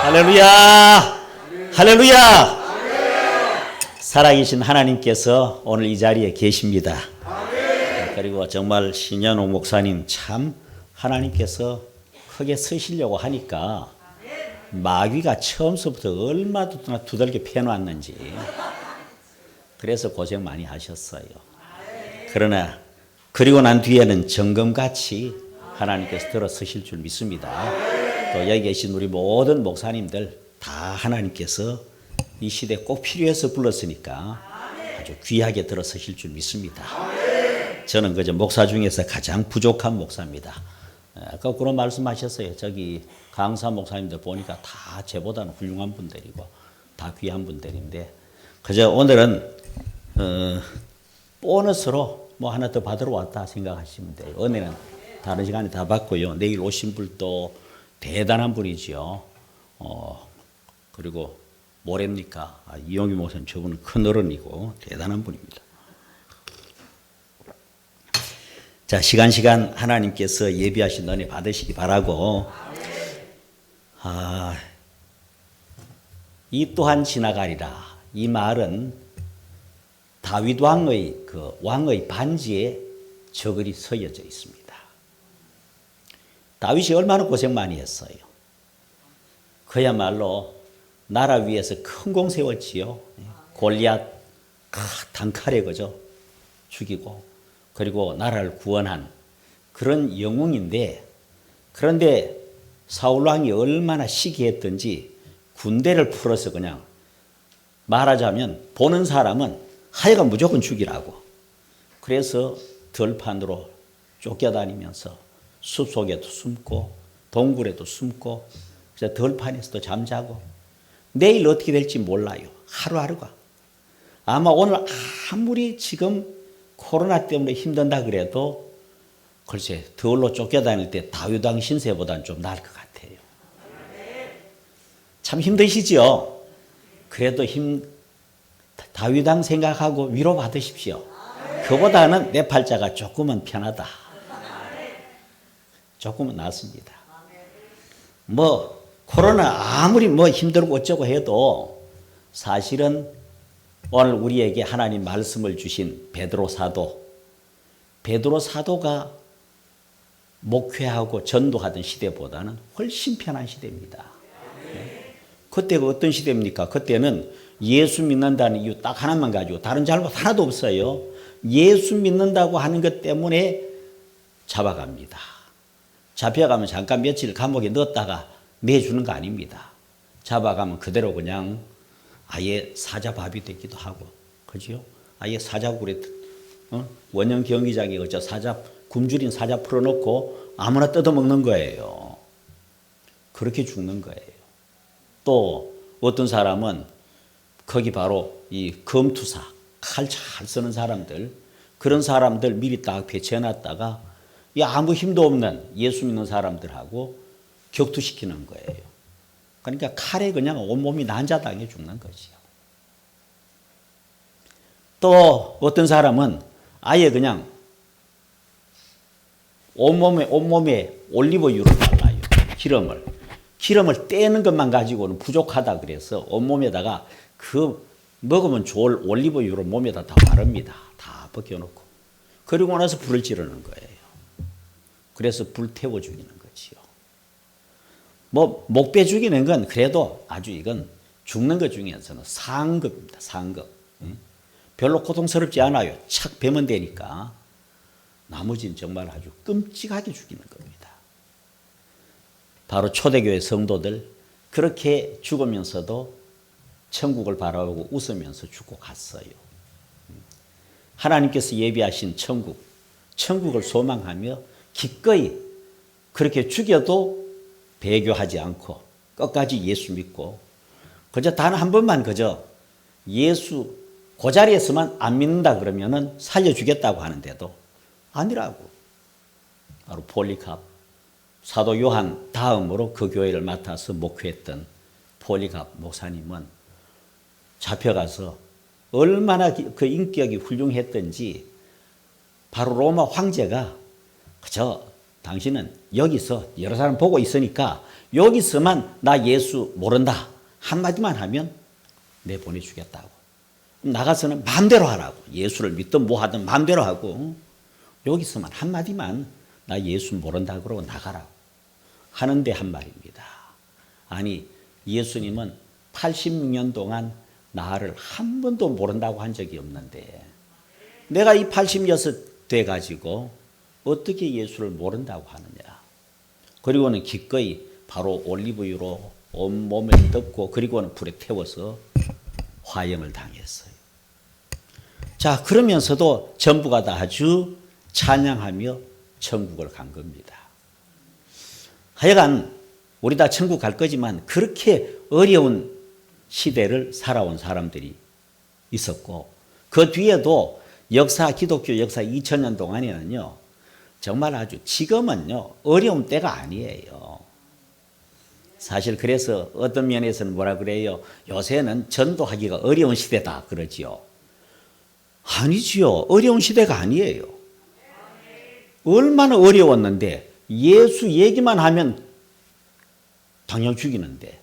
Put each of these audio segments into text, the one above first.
할렐루야! 할렐루야! 살아계신 하나님께서 오늘 이 자리에 계십니다. 그리고 정말 신현옥 목사님 참 하나님께서 크게 쓰시려고 하니까 마귀가 처음부터 얼마나 두들겨 패놨는지 그래서 고생 많이 하셨어요. 그러나 그리고 난 뒤에는 정금같이 하나님께서 들어 쓰실 줄 믿습니다. 또 여기 계신 우리 모든 목사님들 다 하나님께서 이 시대에 꼭 필요해서 불렀으니까 아주 귀하게 들어 쓰실 줄 믿습니다. 저는 그저 목사 중에서 가장 부족한 목사입니다. 거꾸로 말씀하셨어요. 저기 강사 목사님들 보니까 다 저보다는 훌륭한 분들이고 다 귀한 분들인데 그저 오늘은 보너스로 뭐 하나 더 받으러 왔다 생각하시면 돼요. 은혜는 다른 시간에 다 받고요. 내일 오신 분도 대단한 분이지요. 그리고 뭐랍니까? 이용규 목사님 저분은 큰 어른이고 대단한 분입니다. 자, 시간 하나님께서 예비하신 은혜 받으시기 바라고. 이 또한 지나가리라. 이 말은 다윗 왕의 그 왕의 반지에 저글이 서여져 있습니다. 다윗이 얼마나 고생 많이 했어요. 그야말로 나라 위에서 큰 공 세웠지요. 골리앗 단칼에 그죠 죽이고 그리고 나라를 구원한 그런 영웅인데 그런데 사울 왕이 얼마나 시기했던지 군대를 풀어서 그냥 말하자면 보는 사람은 하여간 무조건 죽이라고. 그래서 들판으로 쫓겨다니면서 숲속에도 숨고 동굴에도 숨고 그래서 들판에서도 잠자고 내일 어떻게 될지 몰라요. 하루하루가. 아마 오늘 아무리 지금 코로나 때문에 힘든다 그래도 글쎄 들로 쫓겨다닐 때 다윗 왕 신세보다는 좀 나을 것 같아요. 참 힘드시죠? 그래도 다윗 왕 생각하고 위로 받으십시오. 그보다는 내 팔자가 조금은 편하다. 조금은 낫습니다. 뭐 코로나 아무리 뭐 힘들고 어쩌고 해도 사실은 오늘 우리에게 하나님 말씀을 주신 베드로 사도가 목회하고 전도하던 시대보다는 훨씬 편한 시대입니다. 그때가 어떤 시대입니까? 그때는 예수 믿는다는 이유 딱 하나만 가지고 다른 잘못 하나도 없어요. 예수 믿는다고 하는 것 때문에 잡아갑니다. 잡혀가면 잠깐 며칠 감옥에 넣었다가 내주는 거 아닙니다. 잡아가면 그대로 그냥 아예 사자밥이 되기도 하고, 그죠? 아예 사자굴에 원형 경기장에 그저 굶주린 사자 풀어놓고 아무나 뜯어먹는 거예요. 그렇게 죽는 거예요. 또 어떤 사람은 거기 바로 이 검투사, 칼 잘 쓰는 사람들, 그런 사람들 미리 딱 배치해놨다가 아무 힘도 없는 예수 믿는 사람들하고 격투시키는 거예요. 그러니까 칼에 그냥 온몸이 난자당해 죽는 거지요. 또 어떤 사람은 아예 그냥 온몸에 올리브유를 발라요. 기름을 떼는 것만 가지고는 부족하다 그래서 온몸에다가 그 먹으면 좋을 올리브유를 몸에다 다 바릅니다. 다 벗겨놓고. 그리고 나서 불을 지르는 거예요. 그래서 불 태워 죽이는 거지요. 뭐 목배 죽이는 건 그래도 아주 이건 죽는 것 중에서는 상급입니다. 상급. 별로 고통스럽지 않아요. 착 베면 되니까. 나머지는 정말 아주 끔찍하게 죽이는 겁니다. 바로 초대교회 성도들 그렇게 죽으면서도 천국을 바라보고 웃으면서 죽고 갔어요. 하나님께서 예비하신 천국을 소망하며 기꺼이 그렇게 죽여도 배교하지 않고 끝까지 예수 믿고 그저 단 한 번만 그저 예수 그 자리에서만 안 믿는다 그러면은 살려주겠다고 하는데도 아니라고. 바로 폴리갑 사도 요한 다음으로 그 교회를 맡아서 목회했던 폴리갑 목사님은 잡혀가서 얼마나 그 인격이 훌륭했던지 바로 로마 황제가 그저 당신은 여기서 여러 사람 보고 있으니까 여기서만 나 예수 모른다 한마디만 하면 내보내주겠다고. 나가서는 마음대로 하라고. 예수를 믿든 뭐 하든 마음대로 하고 여기서만 한마디만 나 예수 모른다 그러고 나가라고 하는데 한 말입니다. 아니 예수님은 86년 동안 나를 한 번도 모른다고 한 적이 없는데 내가 이 86 돼가지고 어떻게 예수를 모른다고 하느냐. 그리고는 기꺼이 바로 올리브유로 온몸을 덮고 그리고는 불에 태워서 화형을 당했어요. 자, 그러면서도 전부가 다 아주 찬양하며 천국을 간 겁니다. 하여간 우리 다 천국 갈 거지만 그렇게 어려운 시대를 살아온 사람들이 있었고 그 뒤에도 기독교 역사 2000년 동안에는요 정말 아주 지금은요 어려운 때가 아니에요. 사실 그래서 어떤 면에서는 뭐라 그래요? 요새는 전도하기가 어려운 시대다 그러지요. 아니지요. 어려운 시대가 아니에요. 얼마나 어려웠는데 예수 얘기만 하면 당장 죽이는데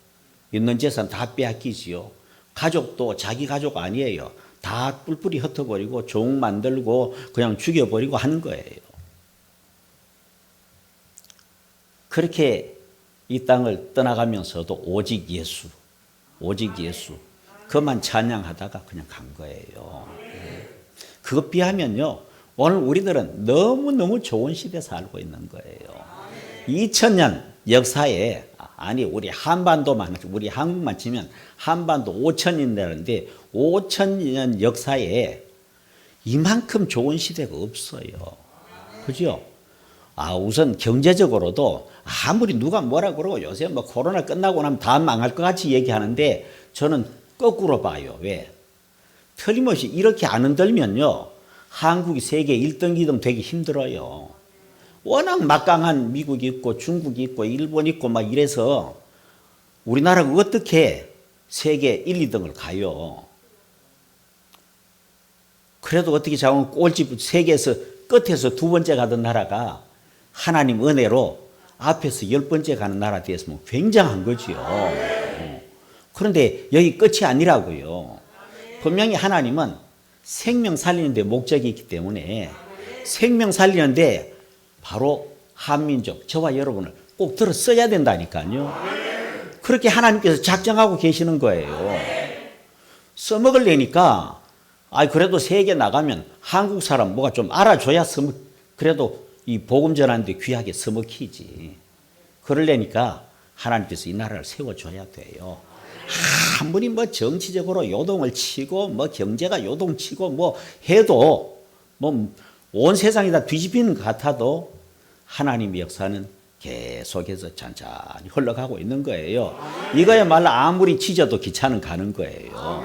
있는 재산 다 빼앗기지요. 가족도 자기 가족 아니에요. 다 뿔뿔이 흩어버리고 종 만들고 그냥 죽여버리고 하는 거예요. 그렇게 이 땅을 떠나가면서도 오직 예수 그것만 찬양하다가 그냥 간 거예요. 그것 비하면요 오늘 우리들은 너무너무 좋은 시대에 살고 있는 거예요. 2000년 역사에 아니 우리 한반도만 우리 한국만 치면 한반도 5000년이라는데 5000년 역사에 이만큼 좋은 시대가 없어요. 그죠? 우선 경제적으로도 아무리 누가 뭐라 그러고 요새 뭐 코로나 끝나고 나면 다 망할 것 같이 얘기하는데 저는 거꾸로 봐요. 왜? 틀림없이 이렇게 안 흔들면요 한국이 세계 1등, 2등 되기 힘들어요. 워낙 막강한 미국이 있고 중국이 있고 일본이 있고 막 이래서 우리나라가 어떻게 세계 1, 2등을 가요. 그래도 어떻게 잡으면 꼴찌 세계에서 끝에서 두 번째 가던 나라가 하나님 은혜로 앞에서 10번째 가는 나라 되었으면 굉장한 거지요. 그런데 여기 끝이 아니라고요. 분명히 하나님은 생명 살리는 데 목적이 있기 때문에 생명 살리는데 바로 한민족 저와 여러분을 꼭 들어 써야 된다니까요. 그렇게 하나님께서 작정하고 계시는 거예요. 써먹으려니까 그래도 세계 나가면 한국 사람 뭐가 좀 알아줘야 그래도 이 복음 전하는데 귀하게 써먹히지. 그러려니까 하나님께서 이 나라를 세워줘야 돼요. 아무리 뭐 정치적으로 요동을 치고 뭐 경제가 요동치고 뭐 해도 뭐 온 세상이 다 뒤집히는 것 같아도 하나님의 역사는 계속해서 천천히 흘러가고 있는 거예요. 이거야말로 아무리 찢어도 기차는 가는 거예요.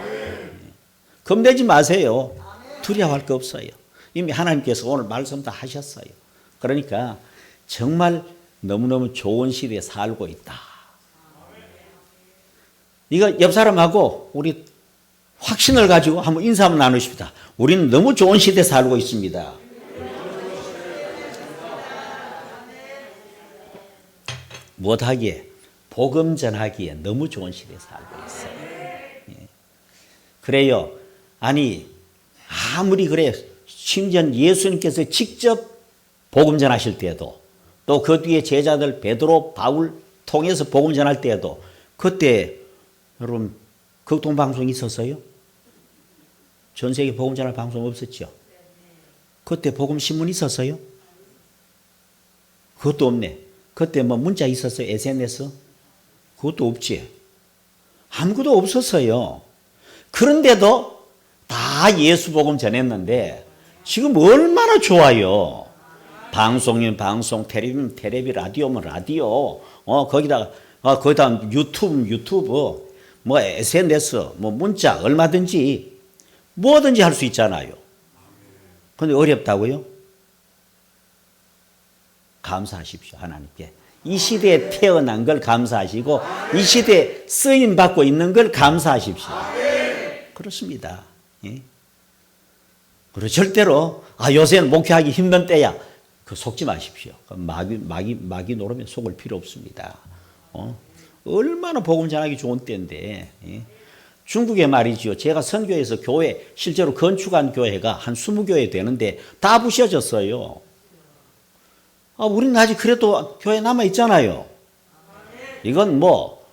겁내지 마세요. 두려워할 거 없어요. 이미 하나님께서 오늘 말씀 다 하셨어요. 그러니까 정말 너무너무 좋은 시대에 살고 있다. 이거 옆 사람하고 우리 확신을 가지고 한번 인사 한번 나누십시다. 우리는 너무 좋은 시대에 살고 있습니다. 못하기에 복음 전하기에 너무 좋은 시대에 살고 있어요. 그래요. 아니 아무리 그래 심지어 예수님께서 직접 복음 전하실 때에도 또 그 뒤에 제자들 베드로 바울 통해서 복음 전할 때에도 그때 여러분 극동방송 있었어요? 전 세계 복음 전할 방송 없었죠? 그때 복음 신문 있었어요? 그것도 없네. 그때 뭐 문자 있었어요? SNS? 그것도 없지. 아무것도 없었어요. 그런데도 다 예수 복음 전했는데 지금 얼마나 좋아요. 방송이면 방송, 텔레비면 텔레비, 라디오면 라디오, 거기다 유튜브, 뭐 SNS, 뭐 문자 얼마든지 뭐든지 할 수 있잖아요. 근데 어렵다고요? 감사하십시오, 하나님께. 이 시대에 태어난 걸 감사하시고 이 시대에 쓰임 받고 있는 걸 감사하십시오. 그렇습니다. 예? 그리고 절대로 요새는 목회하기 힘든 때야. 그 속지 마십시오. 마귀 노르면 속을 필요 없습니다. 얼마나 복음 전하기 좋은 때인데. 중국에 말이지요. 제가 선교해서 교회 실제로 건축한 교회가 한 20교회 되는데 다 부셔졌어요. 우리는 아직 그래도 교회 남아 있잖아요. 이건 뭐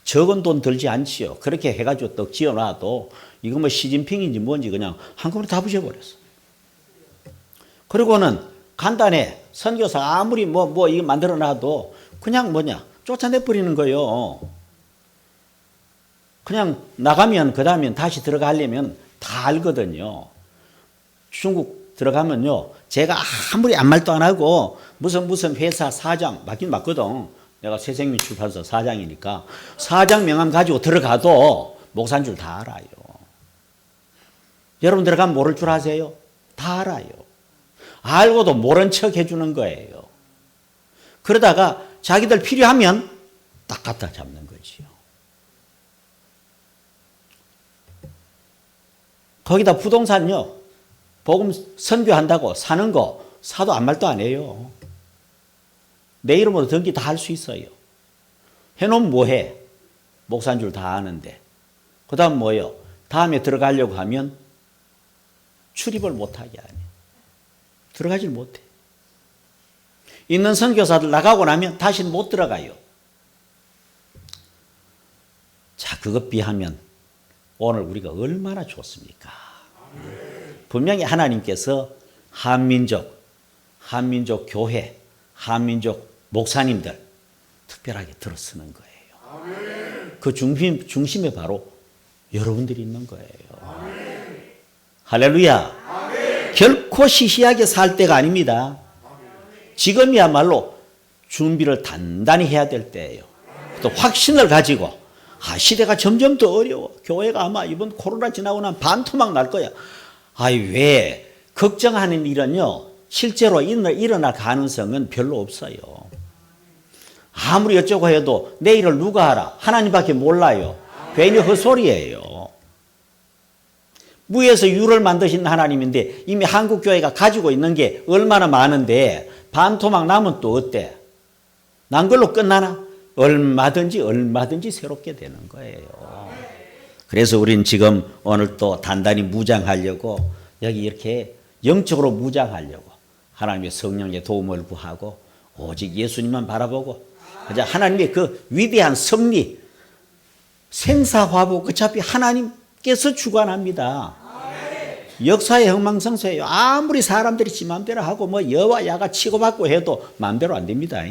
적은 돈 들지 않지요. 그렇게 해가지고 떡 지어놔도 이거 뭐 시진핑인지 뭔지 그냥 한꺼번에 다 부셔버렸어. 그리고는 간단해. 선교사 아무리 뭐 이거 만들어놔도 그냥 쫓아내버리는 거예요. 그냥 나가면 그 다음에 다시 들어가려면 다 알거든요. 중국 들어가면요. 제가 아무리 아무 말도 안 하고 무슨 회사 사장 맞긴 맞거든. 내가 새생명 출판사 사장이니까 사장 명함 가지고 들어가도 목사인 줄 다 알아요. 여러분 들어가면 모를 줄 아세요? 다 알아요. 알고도 모른 척 해주는 거예요. 그러다가 자기들 필요하면 딱 갖다 잡는 거지요. 거기다 부동산요. 복음 선교한다고 사는 거 사도 아무 말도 안 해요. 내 이름으로 등기 다 할 수 있어요. 해놓으면 뭐해? 목사인 줄 다 아는데. 그 다음 뭐예요? 다음에 들어가려고 하면 출입을 못하게 하네. 들어가질 못해. 있는 선교사들 나가고 나면 다시는 못 들어가요. 자, 그것 비하면 오늘 우리가 얼마나 좋습니까? 분명히 하나님께서 한민족 교회, 한민족 목사님들 특별하게 들어쓰는 거예요. 그 중심에 바로 여러분들이 있는 거예요. 할렐루야. 결코 시시하게 살 때가 아닙니다. 지금이야말로 준비를 단단히 해야 될 때예요. 또 확신을 가지고 시대가 점점 더 어려워. 교회가 아마 이번 코로나 지나고 나면 반토막 날 거야. 왜? 걱정하는 일은요. 실제로 일어날 가능성은 별로 없어요. 아무리 어쩌고 해도 내일을 누가 알아? 하나님밖에 몰라요. 괜히 헛소리예요. 무에서 유를 만드신 하나님인데 이미 한국교회가 가지고 있는 게 얼마나 많은데 반토막 나면 또 어때? 난 걸로 끝나나? 얼마든지 새롭게 되는 거예요. 그래서 우리는 지금 오늘 또 단단히 무장하려고 여기 이렇게 영적으로 무장하려고 하나님의 성령의 도움을 구하고 오직 예수님만 바라보고 하나님의 그 위대한 섭리 생사화복 어차피 하나님께서 주관합니다. 역사의 흥망성쇠예요. 아무리 사람들이 지 마음대로 하고 여와 야가 치고받고 해도 마음대로 안 됩니다.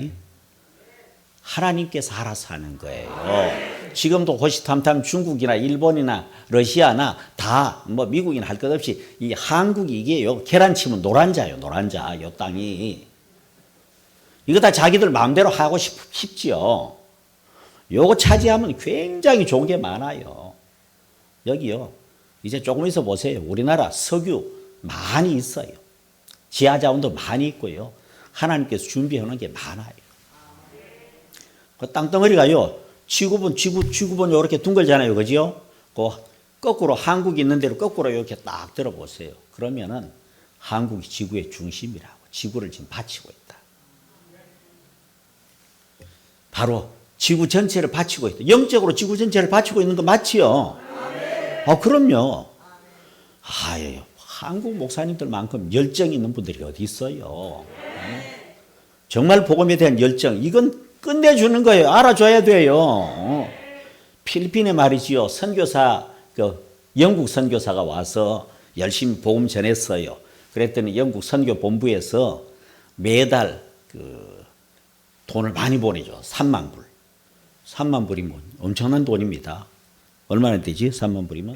하나님께서 알아서 하는 거예요. 지금도 호시탐탐 중국이나 일본이나 러시아나 다 미국이나 할 것 없이 이 한국이 이게요. 계란치면 노란자요. 노란자. 요 땅이. 이거 다 자기들 마음대로 하고 싶지요. 요거 차지하면 굉장히 좋은 게 많아요. 여기요. 이제 조금 있어 보세요. 우리나라 석유 많이 있어요. 지하자원도 많이 있고요. 하나님께서 준비해 놓은 게 많아요. 그 땅덩어리가요. 지구본 이렇게 둥글잖아요. 그죠? 그 거꾸로 한국이 있는 대로 거꾸로 이렇게 딱 들어보세요. 그러면은 한국이 지구의 중심이라고. 지구를 지금 바치고 있다. 바로 지구 전체를 바치고 있다. 영적으로 지구 전체를 바치고 있는 거 맞지요? 그럼요. 한국 목사님들만큼 열정이 있는 분들이 어디 있어요? 정말 복음에 대한 열정, 이건 끝내주는 거예요. 알아줘야 돼요. 필리핀에 말이지요. 선교사, 영국 선교사가 와서 열심히 복음 전했어요. 그랬더니 영국 선교 본부에서 매달 돈을 많이 보내줘. 3만 불. 3만 불이면 엄청난 돈입니다. 얼마나 되지? 3만 불이면?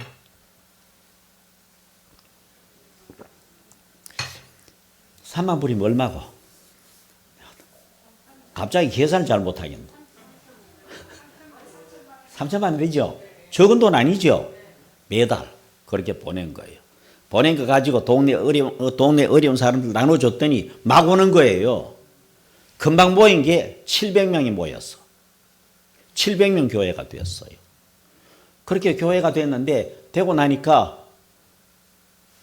(3만 불이면) 얼마고? 갑자기 계산을 잘 못하겠네. 3천만 원 되죠? 적은 돈 아니죠? 매달 그렇게 보낸 거예요. 보낸 거 가지고 동네 어려운 사람들 나눠줬더니 막 오는 거예요. 금방 모인 게 700명이 모였어. 700명 교회가 되었어요. 그렇게 교회가 됐는데 되고 나니까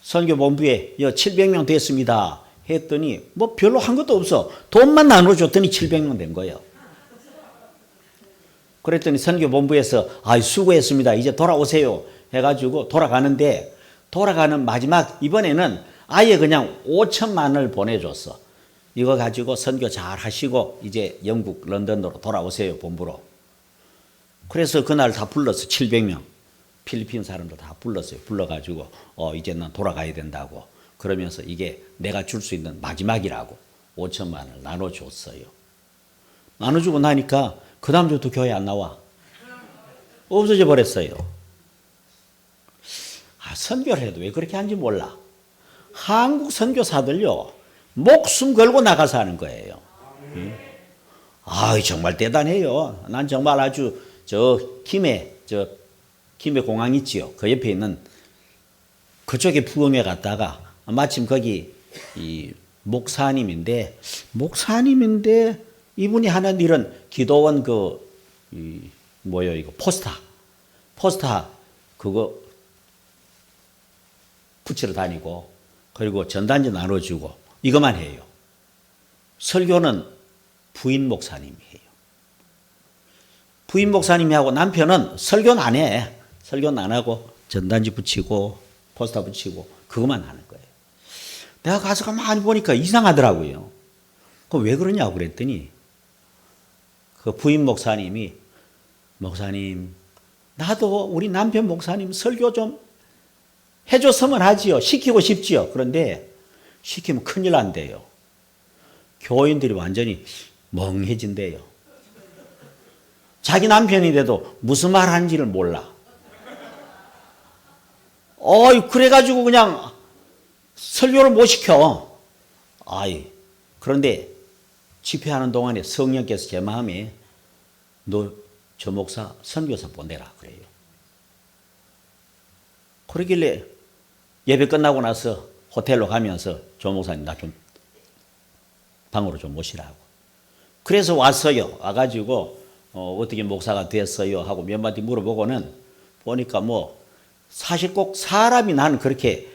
선교본부에 700명 됐습니다 했더니 별로 한 것도 없어. 돈만 나눠줬더니 700명 된 거예요. 그랬더니 선교본부에서 아, 수고했습니다. 이제 돌아오세요. 해가지고 돌아가는데 돌아가는 마지막 이번에는 아예 그냥 5천만 원을 보내줬어. 이거 가지고 선교 잘 하시고 이제 영국 런던으로 돌아오세요. 본부로. 그래서 그날 다 불렀어. 700명. 필리핀 사람들 다 불렀어요. 불러가지고 이제 난 돌아가야 된다고. 그러면서 이게 내가 줄 수 있는 마지막이라고 5천만 원을 나눠줬어요. 나눠주고 나니까 그 다음 주부터 교회 안 나와. 없어져 버렸어요. 아, 선교를 해도 왜 그렇게 하는지 몰라. 한국 선교사들요, 목숨 걸고 나가서 하는 거예요. 아, 정말 대단해요. 난 정말 아주 김해 공항 있지요. 그 옆에 있는 그쪽에 부흥회 갔다가 마침 거기 이 목사님인데 이분이 하는 일은 기도원 이거 포스터 그거 붙이러 다니고 그리고 전단지 나눠주고 이것만 해요. 설교는 부인 목사님이 해요. 부인 목사님이 하고 남편은 설교는 안 해. 설교는 안 하고 전단지 붙이고 포스터 붙이고 그것만 하는 거예요. 내가 가서 가만히 보니까 이상하더라고요. 그 왜 그러냐고 그랬더니 그 부인 목사님이 목사님 나도 우리 남편 목사님 설교 좀 해줬으면 하지요. 시키고 싶지요. 그런데 시키면 큰일 난대요. 교인들이 완전히 멍해진대요. 자기 남편인데도 무슨 말 하는지를 몰라. 그래가지고 그냥 설교를 못 시켜. 그런데 집회하는 동안에 성령께서 제 마음에 너 저 목사 선교사 보내라 그래요. 그러길래 예배 끝나고 나서 호텔로 가면서 조 목사님 나 좀 방으로 좀 모시라고. 그래서 왔어요. 와가지고 어떻게 목사가 됐어요 하고 몇 마디 물어보고는 보니까 사실 꼭 사람이 나는 그렇게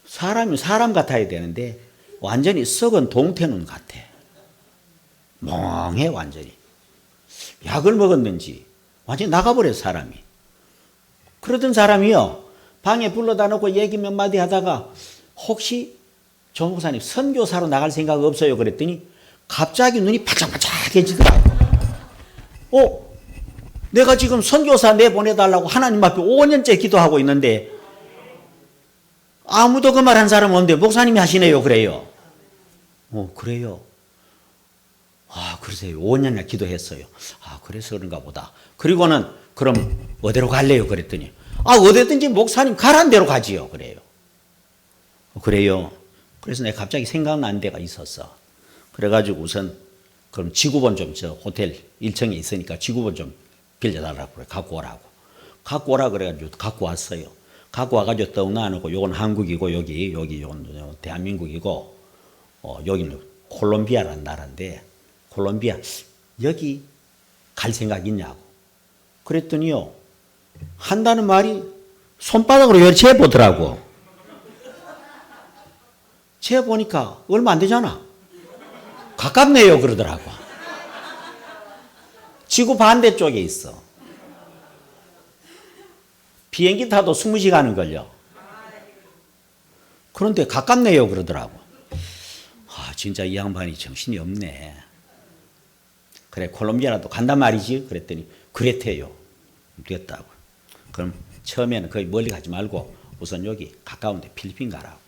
사람이 사람 같아야 되는데 완전히 썩은 동태눈 같아. 멍해 완전히. 약을 먹었는지 완전히 나가버려 사람이. 그러던 사람이요. 방에 불러다 놓고 얘기 몇 마디 하다가 혹시 조 목사님 선교사로 나갈 생각 없어요? 그랬더니 갑자기 눈이 반짝반짝해지더라고. 내가 지금 선교사 내보내달라고 하나님 앞에 5년째 기도하고 있는데 아무도 그 말 한 사람 없는데 목사님이 하시네요. 그래요. 그래요. 그러세요. 5년이나 기도했어요. 그래서 그런가 보다. 그리고는 그럼 어디로 갈래요? 그랬더니 어디든지 목사님 가라는 대로 가지요. 그래요. 그래요. 그래서 내가 갑자기 생각난 데가 있었어. 그래가지고 우선 그럼 지구본 좀 호텔 1층에 있으니까 지구본 좀 빌려달라고 그래. 갖고 오라 그래가지고 갖고 왔어요. 갖고 와가지고 떡 나누고 요건 한국이고 여기 요건 대한민국이고 여기는 콜롬비아라는 나라인데 콜롬비아 여기 갈 생각 있냐고. 그랬더니요. 한다는 말이 손바닥으로 이렇게 재보더라고. 재보니까 얼마 안 되잖아. 가깝네요 그러더라고. 지구 반대쪽에 있어. 비행기 타도 20시간은 걸려. 그런데 가깝네요 그러더라고. 진짜 이 양반이 정신이 없네. 그래 콜롬비아라도 간단 말이지. 그랬더니 그랬대요. 됐다고. 그럼 처음에는 거의 멀리 가지 말고 우선 여기 가까운데 필리핀 가라고.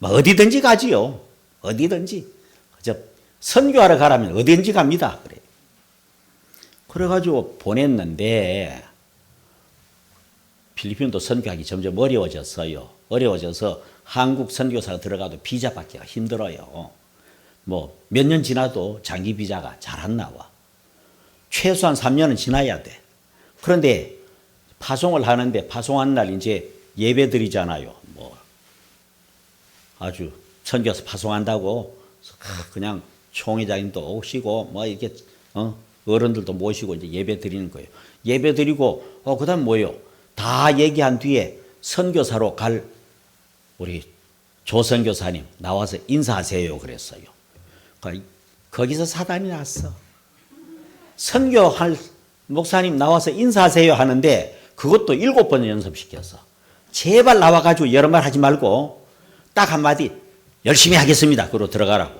어디든지 가지요. 어디든지. 선교하러 가라면 어디든지 갑니다. 그래. 그래가지고 보냈는데 필리핀도 선교하기 점점 어려워졌어요. 어려워져서 한국 선교사가 들어가도 비자 받기가 힘들어요. 몇 년 지나도 장기 비자가 잘 안 나와. 최소한 3년은 지나야 돼. 그런데 파송을 하는데 파송한 날 이제 예배 드리잖아요. 아주 선교사 파송한다고 그냥 총회장님도 오시고 이렇게 어른들도 모시고 이제 예배 드리는 거예요. 예배 드리고 그다음 뭐예요? 다 얘기한 뒤에 선교사로 갈 우리 조 선교사님 나와서 인사하세요 그랬어요. 거기서 사단이 났어. 선교할 목사님 나와서 인사하세요 하는데 그것도 7번 연습시켰어. 제발 나와가지고 여러 말 하지 말고 딱 한마디 열심히 하겠습니다. 그러고 들어가라고.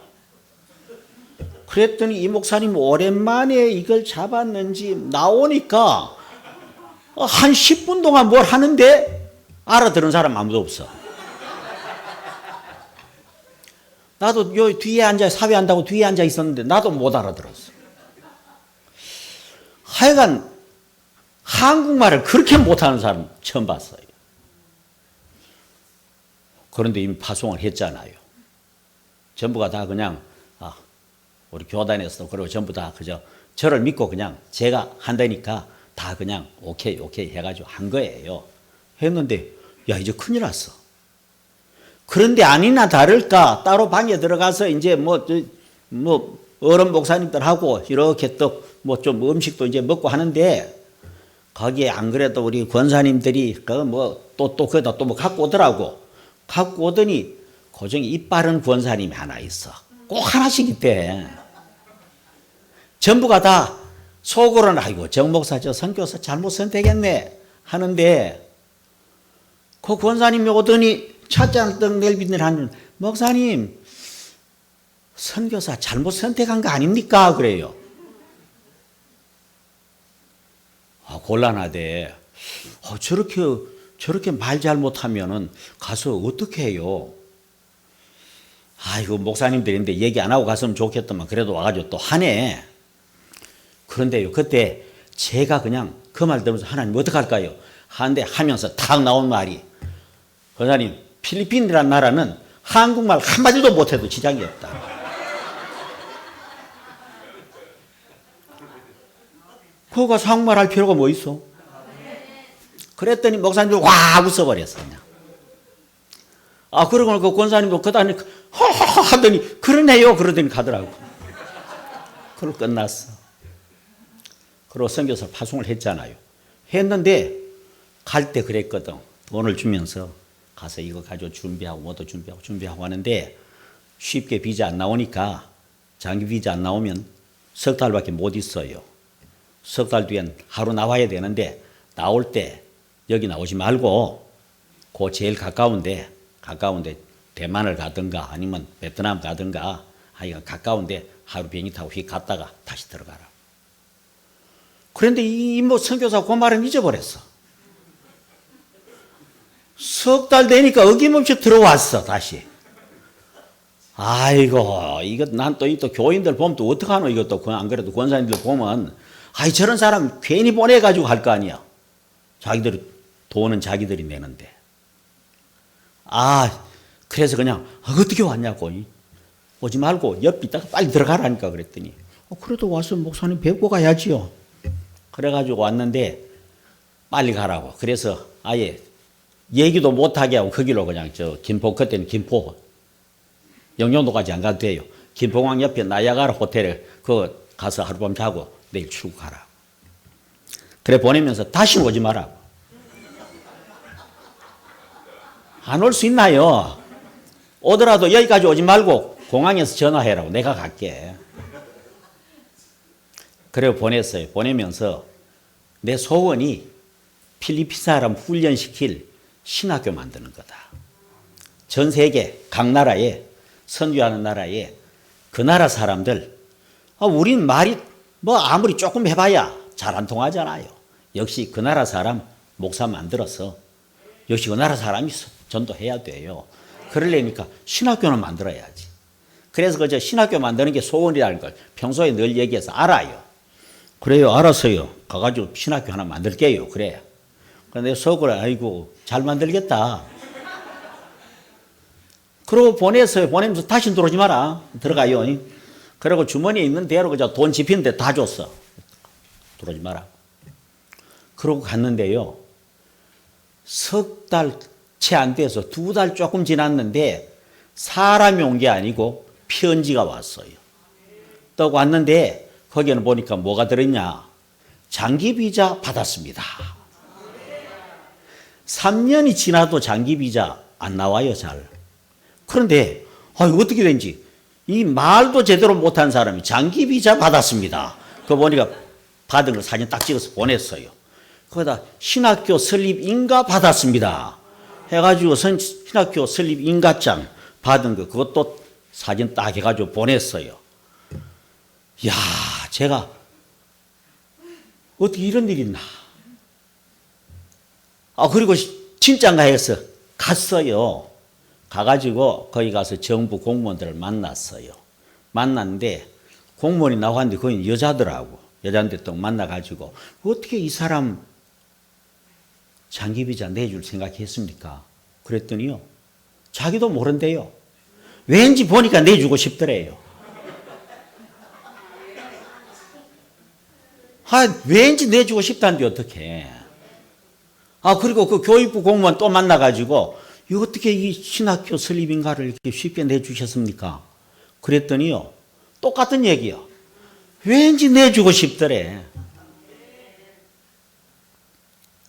그랬더니 이 목사님 오랜만에 이걸 잡았는지 나오니까 한 10분 동안 뭘 하는데 알아들은 사람 아무도 없어. 나도 요 뒤에 앉아 사회한다고 뒤에 앉아 있었는데 나도 못 알아들었어. 하여간 한국말을 그렇게 못하는 사람 처음 봤어요. 그런데 이미 파송을 했잖아요. 전부가 다 그냥 우리 교단에서도 그리고 전부 다 그저 저를 믿고 그냥 제가 한다니까 다 그냥 오케이 해가지고 한 거예요. 했는데 야 이제 큰일 났어. 그런데 아니나 다를까 따로 방에 들어가서 이제 뭐 어른 목사님들하고 이렇게 또 뭐 좀 음식도 이제 먹고 하는데 거기에 안 그래도 우리 권사님들이 그 뭐 또 거기다 또 뭐 갖고 오더라고. 갖고 오더니 고정이 입 바른 권사님이 하나 있어. 꼭 하나씩 있대. 전부가 다 속으로는 아이고 정 목사 저 선교사 잘못 선택했네 하는데 그 권사님이 오더니 찻잔 떡 내비들 하는 목사님 선교사 잘못 선택한 거 아닙니까? 그래요. 곤란하대. 저렇게 말 잘못하면은 가서 어떻게 해요? 아이고 목사님들인데 얘기 안 하고 갔으면 좋겠더만 그래도 와가지고 또 하네. 그런데요 그때 제가 그냥 그 말 들으면서 하나님 어떡할까요? 하는데 하면서 탁 나온 말이 권사님 필리핀이라는 나라는 한국말 한마디도 못해도 지장이 없다. 그거 가서 한국말 할 필요가 뭐 있어? 그랬더니 목사님도 와 웃어버렸어 그냥. 그러고 그 권사님도 그다음에 허허허 하더니 그러네요 그러더니 가더라고. 그러고 끝났어. 그리고 선교사 파송을 했잖아요. 했는데 갈 때 그랬거든. 돈을 주면서 가서 이거 가지고 준비하고 뭐도 준비하고 하는데 쉽게 비자 안 나오니까 장기 비자 안 나오면 석 달밖에 못 있어요. 석 달 뒤엔 하루 나와야 되는데 나올 때 여기 나오지 말고 그 제일 가까운데 대만을 가든가 아니면 베트남 가든가 하여간 가까운데 하루 비행기 타고 휙 갔다가 다시 들어가라. 그런데 이 뭐 선교사 그 말은 잊어버렸어. 석 달 되니까 어김없이 들어왔어 다시. 아이고 이거 난 또 이 또 교인들 보면 또 어떡하노 이것도 안 그래도 권사님들 보면 저런 사람 괜히 보내가지고 갈 거 아니야. 자기들이 돈은 자기들이 내는데. 그래서 그냥 어떻게 왔냐고 오지 말고 옆 있다가 빨리 들어가라니까 그랬더니 그래도 와서 목사님 뵙고 가야지요. 그래가지고 왔는데 빨리 가라고. 그래서 아예 얘기도 못하게 하고 그 길로 그냥 김포 그때는 김포 영종도까지 안 가도 돼요. 김포공항 옆에 나야가라 호텔에 가서 하룻밤 자고 내일 출국하라. 그래 보내면서 다시 오지 마라. 안 올 수 있나요? 오더라도 여기까지 오지 말고 공항에서 전화해라고 내가 갈게. 그래 보냈어요. 보내면서 내 소원이 필리핀 사람 훈련시킬 신학교 만드는 거다. 전 세계 각 나라에 선교하는 나라에 그 나라 사람들 우린 말이 뭐 아무리 조금 해봐야 잘 안 통하잖아요. 역시 그 나라 사람 목사 만들어서 역시 그 나라 사람이 전도해야 돼요. 그러려니까 신학교는 만들어야지. 그래서 그저 신학교 만드는 게 소원이라는 걸 평소에 늘 얘기해서 알아요. 그래요, 알았어요. 가가지고 신학교 하나 만들게요. 그래. 근데 속으로 아이고 잘 만들겠다. 그러고 보냈어요. 보내면서 다시 들어오지 마라. 들어가요. 그리고 주머니에 있는 대로 그저 돈 집히는데 다 줬어. 들어오지 마라. 그러고 갔는데요. 석 달 채 안 돼서 2달 조금 지났는데 사람이 온 게 아니고 편지가 왔어요. 또 왔는데 거기에는 보니까 뭐가 들었냐. 장기 비자 받았습니다. 3년이 지나도 장기 비자 안 나와요, 잘. 그런데 어떻게 된지 이 말도 제대로 못한 사람이 장기 비자 받았습니다. 그거 보니까 받은 걸 사진 딱 찍어서 보냈어요. 거기다 신학교 설립 인가 받았습니다. 해가지고 신학교 설립 인가장 받은 거 그것도 사진 딱 해가지고 보냈어요. 야, 제가 어떻게 이런 일이 있나. 그리고 진짜인가 해서 갔어요. 가가지고 거기 가서 정부 공무원들을 만났어요. 만났는데 공무원이 나왔는데 거기 여자더라고. 여자인데 또 만나가지고 어떻게 이 사람 장기비자 내줄 생각했습니까? 그랬더니요. 자기도 모른대요. 왠지 보니까 내주고 싶더래요. 왠지 내주고 싶다는데 어떡해. 그리고 그 교육부 공무원 또 만나가지고 어떻게 이 신학교 설립인가를 이렇게 쉽게 내주셨습니까? 그랬더니요. 똑같은 얘기요. 왠지 내주고 싶더래.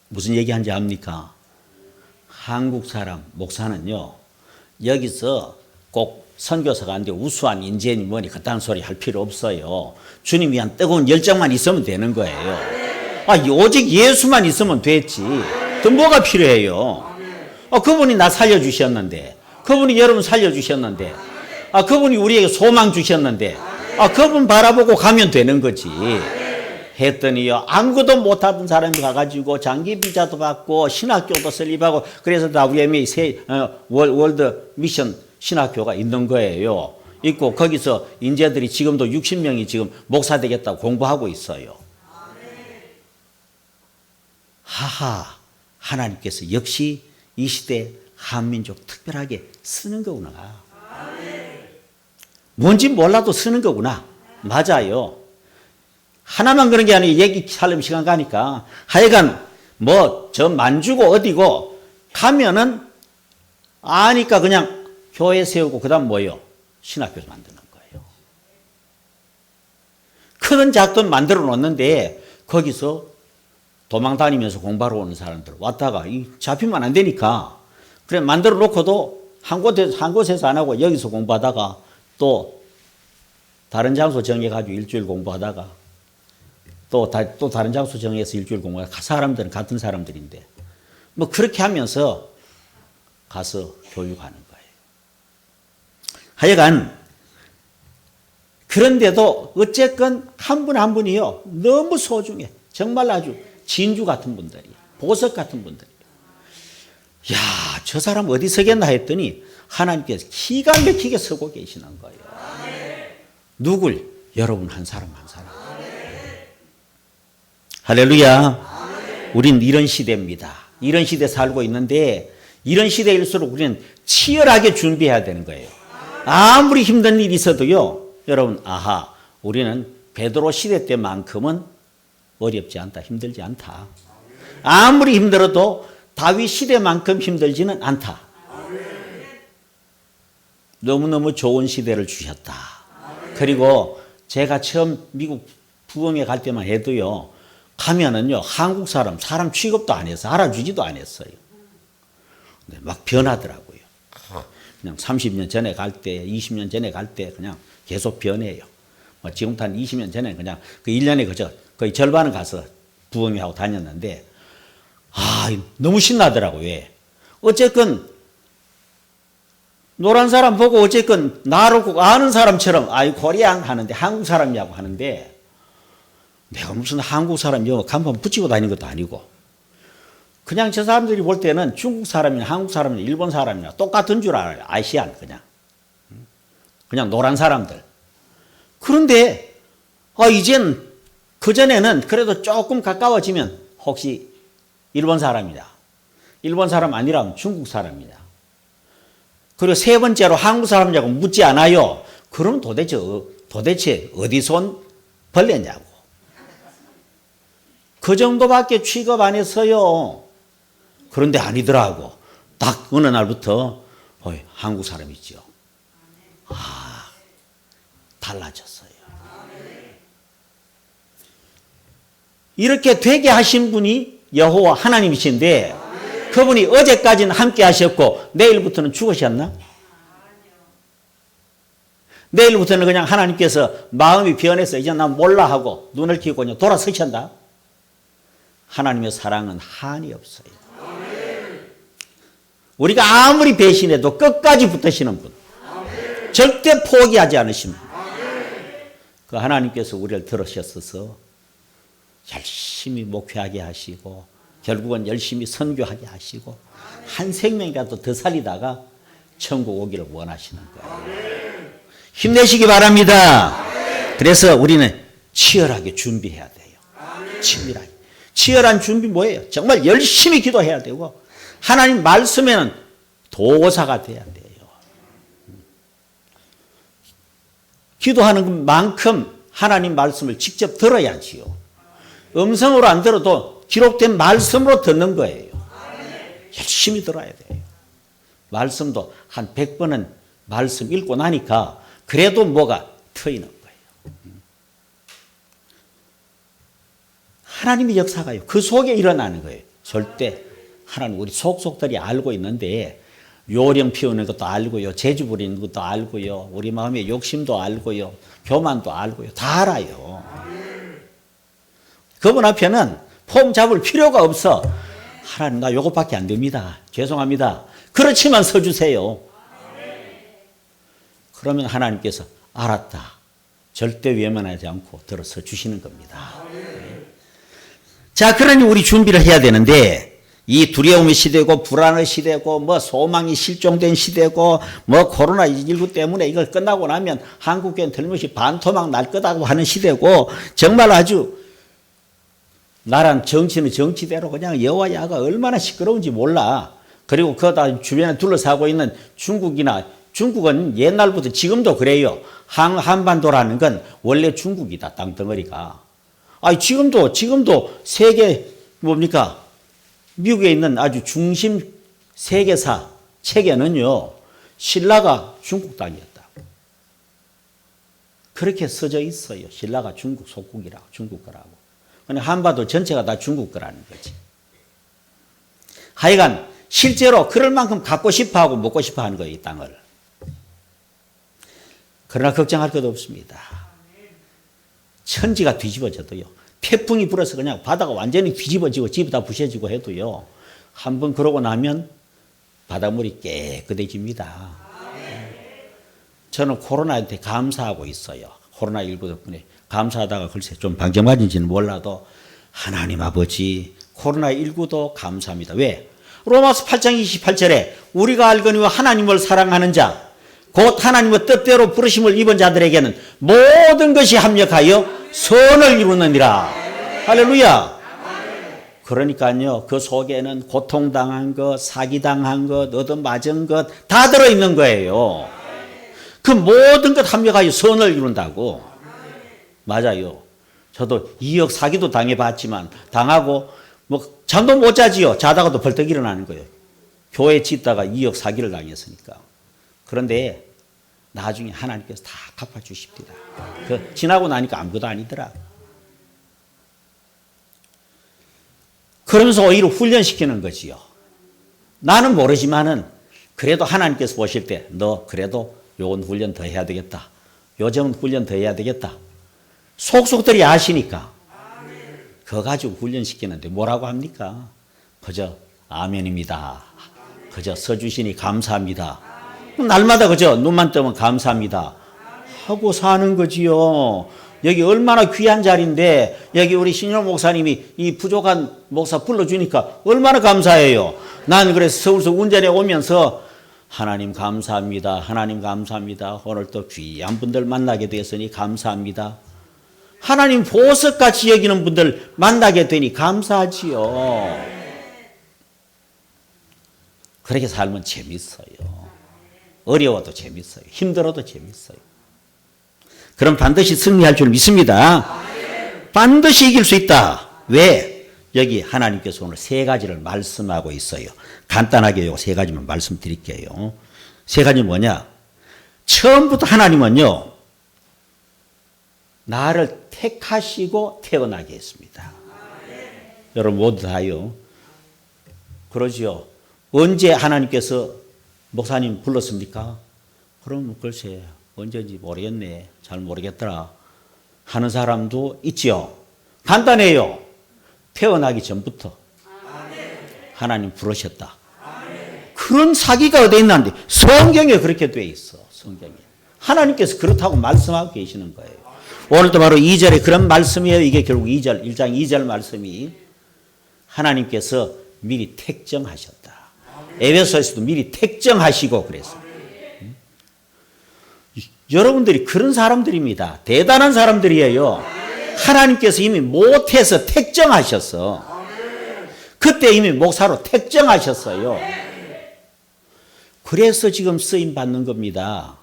무슨 얘기하는지 압니까? 한국 사람, 목사는요. 여기서 꼭 선교사가 안 돼 우수한 인재니 뭐니 그딴 소리 할 필요 없어요. 주님 위한 뜨거운 열정만 있으면 되는 거예요. 오직 예수만 있으면 됐지. 또 뭐가 필요해요? 그분이 나 살려주셨는데, 그분이 여러분 살려주셨는데, 그분이 우리에게 소망 주셨는데, 그분 바라보고 가면 되는 거지. 했더니요, 아무것도 못하던 사람이 가가지고 장기 비자도 받고 신학교도 설립하고 그래서 WMA 월드 미션 신학교가 있는 거예요. 있고 거기서 인재들이 지금도 60명이 지금 목사 되겠다고 공부하고 있어요. 하하, 하나님께서 역시 이 시대 한민족 특별하게 쓰는 거구나. 뭔지 몰라도 쓰는 거구나. 맞아요. 하나만 그런 게 아니고 얘기 살려면 시간 가니까 하여간 저 만주고 어디고 가면은 아니까 그냥 교회 세우고 그 다음 뭐요? 신학교 만드는 거예요. 큰 작돈 만들어 놓는데 거기서 도망 다니면서 공부하러 오는 사람들 왔다가 잡히면 안 되니까 그래 만들어 놓고도 한 곳에서 안 하고 여기서 공부하다가 또 다른 장소 정해가지고 일주일 공부하다가 또 다른 장소 정해서 일주일 공부하다가 사람들은 같은 사람들인데 그렇게 하면서 가서 교육하는 거예요. 하여간 그런데도 어쨌건 한 분 한 분이요 너무 소중해. 정말 아주 진주 같은 분들이에요. 보석 같은 분들이에요. 야, 저 사람 어디 서겠나 했더니 하나님께서 기가 막히게 서고 계시는 거예요. 누굴? 여러분 한 사람 한 사람. 할렐루야. 우린 이런 시대입니다. 이런 시대에 살고 있는데 이런 시대일수록 우리는 치열하게 준비해야 되는 거예요. 아무리 힘든 일이 있어도요. 여러분 우리는 베드로 시대 때만큼은 어렵지 않다. 힘들지 않다. 아무리 힘들어도 다윗 시대만큼 힘들지는 않다. 너무너무 좋은 시대를 주셨다. 그리고 제가 처음 미국 부흥회 갈 때만 해도요. 가면은요. 한국 사람 취급도 안 해서 알아주지도 않았어요. 막 변하더라고요. 그냥 30년 전에 갈 때, 20년 전에 갈 때 그냥 계속 변해요. 지금부터 한 20년 전에 그냥 그 1년에 거의 절반은 가서 부흥회하고 다녔는데 너무 신나더라고요. 왜? 어쨌건 노란 사람 보고 어쨌건 나를 꼭 아는 사람처럼 코리안 하는데 한국 사람이라고 하는데 내가 무슨 한국 사람 영어 간판 붙이고 다니는 것도 아니고 그냥 저 사람들이 볼 때는 중국 사람이나 한국 사람이나 일본 사람이나 똑같은 줄 알아요. 아시안 그냥 노란 사람들. 그런데 이젠 그전에는 그래도 조금 가까워지면 혹시 일본 사람이다. 일본 사람 아니라면 중국 사람이다. 그리고 세 번째로 한국 사람이냐고 묻지 않아요. 그럼 도대체 어디서 온 벌레냐고. 그 정도밖에 취급 안 했어요. 그런데 아니더라고. 딱 어느 날부터 한국 사람이죠. 달라졌어요. 이렇게 되게 하신 분이 여호와 하나님이신데 그분이 어제까지는 함께 하셨고 내일부터는 죽으셨나? 내일부터는 그냥 하나님께서 마음이 변해서 이제 난 몰라 하고 눈을 켜고 그냥 돌아서신다. 하나님의 사랑은 한이 없어요. 우리가 아무리 배신해도 끝까지 붙으시는 분. 절대 포기하지 않으신 분. 그 하나님께서 우리를 들으셨어서 열심히 목회하게 하시고 결국은 열심히 선교하게 하시고 한 생명이라도 더 살리다가 천국 오기를 원하시는 거예요. 힘내시기 바랍니다. 그래서 우리는 치열하게 준비해야 돼요. 치밀하게. 치열한 준비 뭐예요? 정말 열심히 기도해야 되고 하나님 말씀에는 도사가 돼야 돼요. 기도하는 만큼 하나님 말씀을 직접 들어야지요. 음성으로 안 들어도 기록된 말씀으로 듣는 거예요. 열심히 들어야 돼요. 말씀도 한 100번은 말씀 읽고 나니까 그래도 뭐가 트이는 거예요. 하나님의 역사가요. 그 속에 일어나는 거예요. 절대 하나님 우리 속속들이 알고 있는데 요령 피우는 것도 알고요. 재주 부리는 것도 알고요. 우리 마음의 욕심도 알고요. 교만도 알고요. 다 알아요. 그분 앞에는 폼 잡을 필요가 없어. 하나님 나 요것밖에 안 됩니다. 죄송합니다. 그렇지만 서주세요. 그러면 하나님께서 알았다. 절대 외면하지 않고 들어서 주시는 겁니다. 자, 그러니 우리 준비를 해야 되는데 이 두려움의 시대고 불안의 시대고 뭐 소망이 실종된 시대고 뭐 코로나19 때문에 이걸 끝나고 나면 한국교회는 틀림없이 반토막 날 거다고 하는 시대고 정말 아주 나란 정치는 정치대로 그냥 여와 야가 얼마나 시끄러운지 몰라. 그리고 그다 주변에 둘러싸고 있는 중국은 옛날부터 지금도 그래요. 한반도라는 건 원래 중국이다. 땅덩어리가. 지금도 세계 뭡니까? 미국에 있는 아주 중심 세계사 책에는요. 신라가 중국 땅이었다. 그렇게 써져 있어요. 신라가 중국 속국이라고, 중국 거라고. 근데 한반도 전체가 다 중국 거라는 거지. 하여간 실제로 그럴 만큼 갖고 싶어하고 먹고 싶어하는 거예요. 이 땅을. 그러나 걱정할 것도 없습니다. 천지가 뒤집어져도요. 태풍이 불어서 그냥 바다가 완전히 뒤집어지고 집이 다 부셔지고 해도요. 한번 그러고 나면 바닷물이 깨끗해집니다. 저는 코로나한테 감사하고 있어요. 코로나19 덕분에 감사하다가 글쎄 좀 방정맞은지는 몰라도 하나님 아버지 코로나19도 감사합니다. 왜? 로마서 8장 28절에 우리가 알거니와 하나님을 사랑하는 자 곧 하나님의 뜻대로 부르심을 입은 자들에게는 모든 것이 합력하여 선을 이루느니라. 할렐루야. 그러니까요. 그 속에는 고통당한 것, 사기당한 것, 얻어맞은 것 다 들어있는 거예요. 그 모든 것 합력하여 선을 이룬다고. 맞아요. 저도 2억 사기도 당해봤지만 당하고 뭐 잠도 못 자지요. 자다가도 벌떡 일어나는 거예요. 교회 짓다가 2억 사기를 당했으니까. 그런데 나중에 하나님께서 다 갚아주십니다. 지나고 나니까 아무것도 아니더라. 그러면서 오히려 훈련시키는 거지요. 나는 모르지만은 그래도 하나님께서 보실 때 너 그래도 요건 훈련 더 해야 되겠다. 요점은 훈련 더 해야 되겠다. 속속들이 아시니까 그거 가지고 훈련시키는데 뭐라고 합니까? 그저 아멘입니다. 그저 써주시니 감사합니다. 날마다 그저 눈만 뜨면 감사합니다 하고 사는 거지요. 여기 얼마나 귀한 자리인데 여기 우리 신영 목사님이 이 부족한 목사 불러주니까 얼마나 감사해요. 난 그래서 서울서 운전해 오면서 하나님 감사합니다. 하나님 감사합니다. 오늘 또 귀한 분들 만나게 되었으니 감사합니다. 하나님 보석같이 여기는 분들 만나게 되니 감사하지요. 그렇게 살면 재밌어요. 어려워도 재밌어요. 힘들어도 재밌어요. 그럼 반드시 승리할 줄 믿습니다. 반드시 이길 수 있다. 왜? 여기 하나님께서 오늘 세 가지를 말씀하고 있어요. 간단하게 요 세 가지만 말씀드릴게요. 세 가지는 뭐냐? 처음부터 하나님은요. 나를 택하시고 태어나게 했습니다. 여러분 모두 다요. 그러지요. 언제 하나님께서 목사님 불렀습니까? 그럼 글쎄 언제인지 모르겠네. 잘 모르겠더라. 하는 사람도 있지요. 간단해요. 태어나기 전부터 하나님 부르셨다. 그런 사기가 어디 있는데 성경에 그렇게 돼 있어. 성경에. 하나님께서 그렇다고 말씀하고 계시는 거예요. 오늘도 바로 2절에 그런 말씀이에요. 이게 결국 2절, 1장 2절 말씀이 하나님께서 미리 택정하셨다. 에베소에서도 미리 택정하시고 그래서. 여러분들이 그런 사람들입니다. 대단한 사람들이에요. 하나님께서 이미 못해서 택정하셨어. 그때 이미 목사로 택정하셨어요. 그래서 지금 쓰임 받는 겁니다.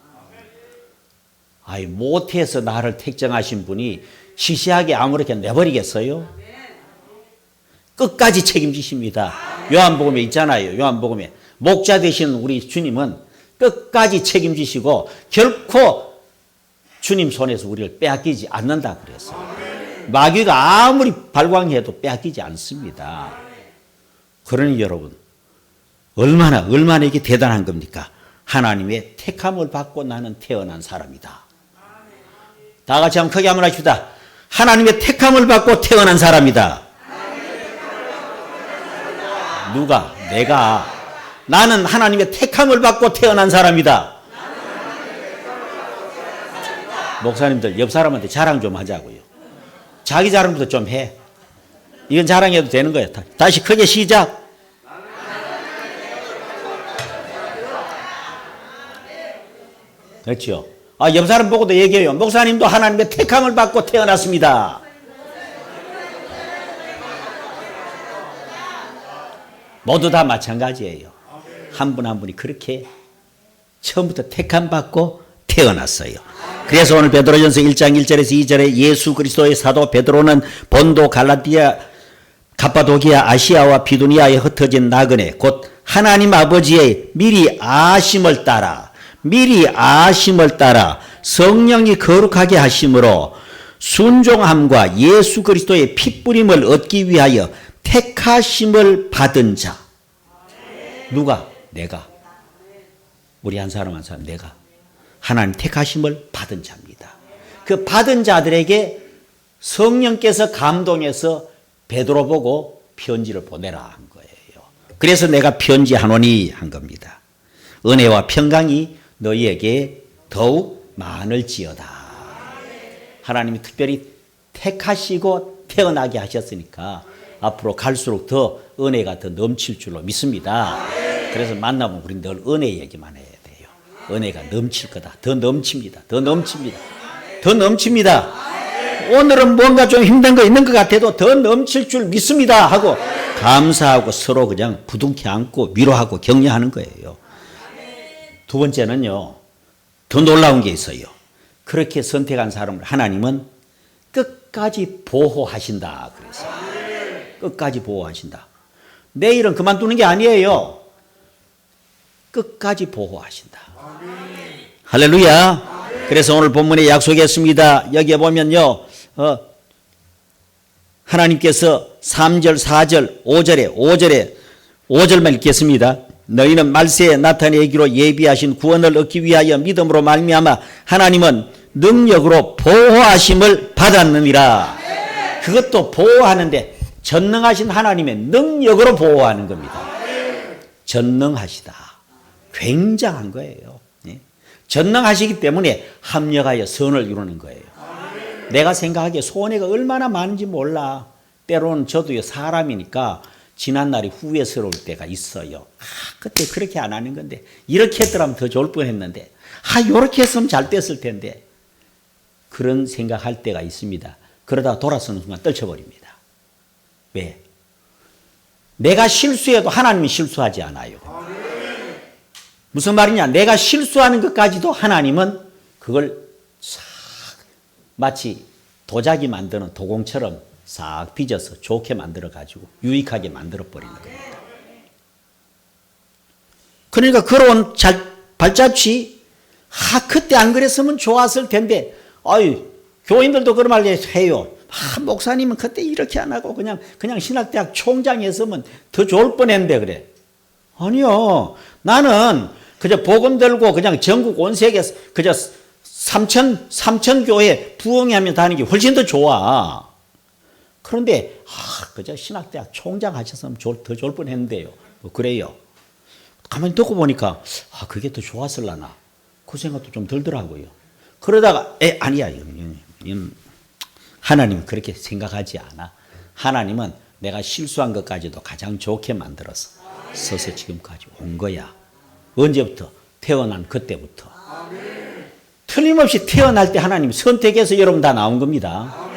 아이, 못해서 나를 택정하신 분이 시시하게 아무렇게 내버리겠어요? 끝까지 책임지십니다. 요한복음에 있잖아요. 요한복음에 목자 되신 우리 주님은 끝까지 책임지시고 결코 주님 손에서 우리를 빼앗기지 않는다 그래서. 마귀가 아무리 발광해도 빼앗기지 않습니다. 그러니 여러분, 얼마나 이게 대단한 겁니까? 하나님의 택함을 받고 나는 태어난 사람이다. 다 같이 한번 크게 한번 하십시다. 하나님의 택함을 받고 태어난 사람이다. 누가? 내가. 나는 하나님의 택함을 받고 태어난 사람이다. 목사님들 옆 사람한테 자랑 좀 하자고요. 자기 자랑부터 좀 해. 이건 자랑해도 되는 거예요. 다시 크게 시작. 그렇죠. 옆 사람 보고도 얘기해요. 목사님도 하나님의 택함을 받고 태어났습니다. 모두 다 마찬가지예요. 한 분 한 분이 그렇게 처음부터 택함 받고 태어났어요. 그래서 오늘 베드로전서 1장 1절에서 2절에 예수 그리스도의 사도 베드로는 본도, 갈라디아, 갑바도기아, 아시아와 비두니아에 흩어진 나그네 곧 하나님 아버지의 미리 아심을 따라 성령이 거룩하게 하심으로 순종함과 예수 그리스도의 핏부림을 얻기 위하여 택하심을 받은 자. 누가? 내가. 우리 한 사람 한 사람 내가. 하나님 택하심을 받은 자입니다. 그 받은 자들에게 성령께서 감동해서 베드로 보고 편지를 보내라 한 거예요. 그래서 내가 편지하노니 한 겁니다. 은혜와 평강이 너희에게 더욱 많을지어다. 하나님이 특별히 택하시고 태어나게 하셨으니까 앞으로 갈수록 더 은혜가 더 넘칠 줄로 믿습니다. 그래서 만나면 우리 늘 은혜 얘기만 해야 돼요. 은혜가 넘칠 거다. 더 넘칩니다. 더 넘칩니다. 더 넘칩니다. 오늘은 뭔가 좀 힘든 거 있는 것 같아도 더 넘칠 줄 믿습니다 하고 감사하고 서로 그냥 부둥켜 안고 위로하고 격려하는 거예요. 두 번째는요. 더 놀라운 게 있어요. 그렇게 선택한 사람을 하나님은 끝까지 보호하신다. 그래서 끝까지 보호하신다. 내일은 그만두는 게 아니에요. 끝까지 보호하신다. 할렐루야. 그래서 오늘 본문에 약속했습니다. 여기에 보면요. 하나님께서 3절, 4절, 5절만 읽겠습니다. 너희는 말세에 나타내기로 예비하신 구원을 얻기 위하여 믿음으로 말미암아 하나님은 능력으로 보호하심을 받았느니라. 그것도 보호하는데 전능하신 하나님의 능력으로 보호하는 겁니다. 전능하시다. 굉장한 거예요. 전능하시기 때문에 합력하여 선을 이루는 거예요. 내가 생각하기에 손해가 얼마나 많은지 몰라. 때로는 저도 사람이니까 지난날이 후회스러울 때가 있어요. 그때 그렇게 안 하는 건데 이렇게 했더라면 더 좋을 뻔했는데 이렇게 했으면 잘 됐을 텐데 그런 생각할 때가 있습니다. 그러다 돌아서는 순간 떨쳐버립니다. 왜? 내가 실수해도 하나님이 실수하지 않아요. 무슨 말이냐? 내가 실수하는 것까지도 하나님은 그걸 싹 마치 도자기 만드는 도공처럼 싹 빚어서 좋게 만들어가지고 유익하게 만들어버리는 겁니다. 그러니까 걸어온 발자취 그때 안 그랬으면 좋았을 텐데 교인들도 그런 말 해요. 목사님은 그때 이렇게 안 하고 그냥 신학대학 총장이 했으면 더 좋을 뻔했는데 그래. 아니요. 나는 그저 복음 들고 그냥 전국 온 세계 그저 삼천교회 부흥회하며 다니는 게 훨씬 더 좋아. 그런데 그저 신학대학 총장 하셨으면 더 좋을 뻔했는데요. 뭐 그래요. 가만히 듣고 보니까 그게 더 좋았을라나 그 생각도 좀 들더라고요. 그러다가 아니야. 하나님은 그렇게 생각하지 않아. 하나님은 내가 실수한 것까지도 가장 좋게 만들어서 서서 지금까지 온 거야. 언제부터? 태어난 그때부터. 틀림없이 태어날 때 하나님 선택해서 여러분 다 나온 겁니다.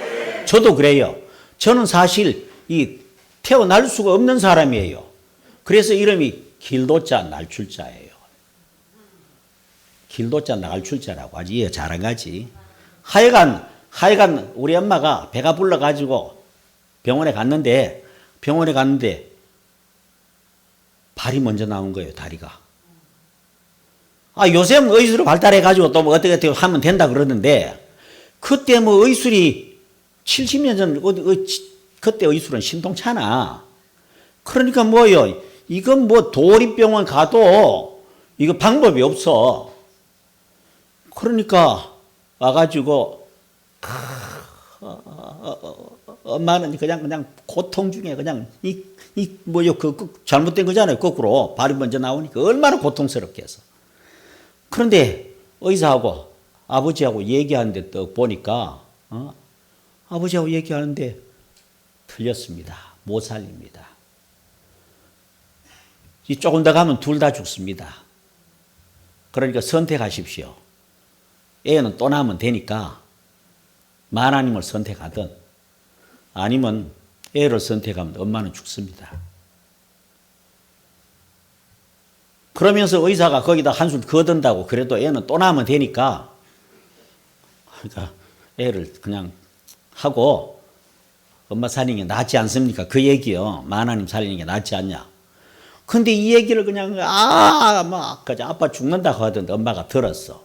저도 그래요. 저는 사실 태어날 수가 없는 사람이에요. 그래서 이름이 길도자 날출자예요. 길도자 날출자라고 아주 이해 잘한 거지. 하여간 우리 엄마가 배가 불러가지고 병원에 갔는데 발이 먼저 나온 거예요. 다리가. 요새는 의술이 발달해가지고 또 뭐 어떻게 하면 된다 그러는데 그때 뭐 의술이 70년 전 그때 의술은 신통찮아. 그러니까 뭐요? 이건 뭐 도립병원 가도 이거 방법이 없어. 그러니까 와가지고 엄마는 그냥 고통 중에 그냥 잘못된 거잖아요. 거꾸로 발이 먼저 나오니까 얼마나 고통스럽게 해서. 그런데 의사하고 아버지하고 얘기하는데 또 보니까 아버지하고 얘기하는데 틀렸습니다. 못 살립니다. 조금 더 가면 둘 다 죽습니다. 그러니까 선택하십시오. 애는 또 낳으면 되니까 하나님을 선택하든 아니면 애를 선택하면 엄마는 죽습니다. 그러면서 의사가 거기다 한술 거둔다고 그래도 애는 또 낳으면 되니까 그러니까 애를 그냥 하고 엄마 살리는 게 낫지 않습니까? 그 얘기요. 하나님 살리는 게 낫지 않냐. 근데 이 얘기를 그냥 그냥 아빠 죽는다고 하던데 엄마가 들었어.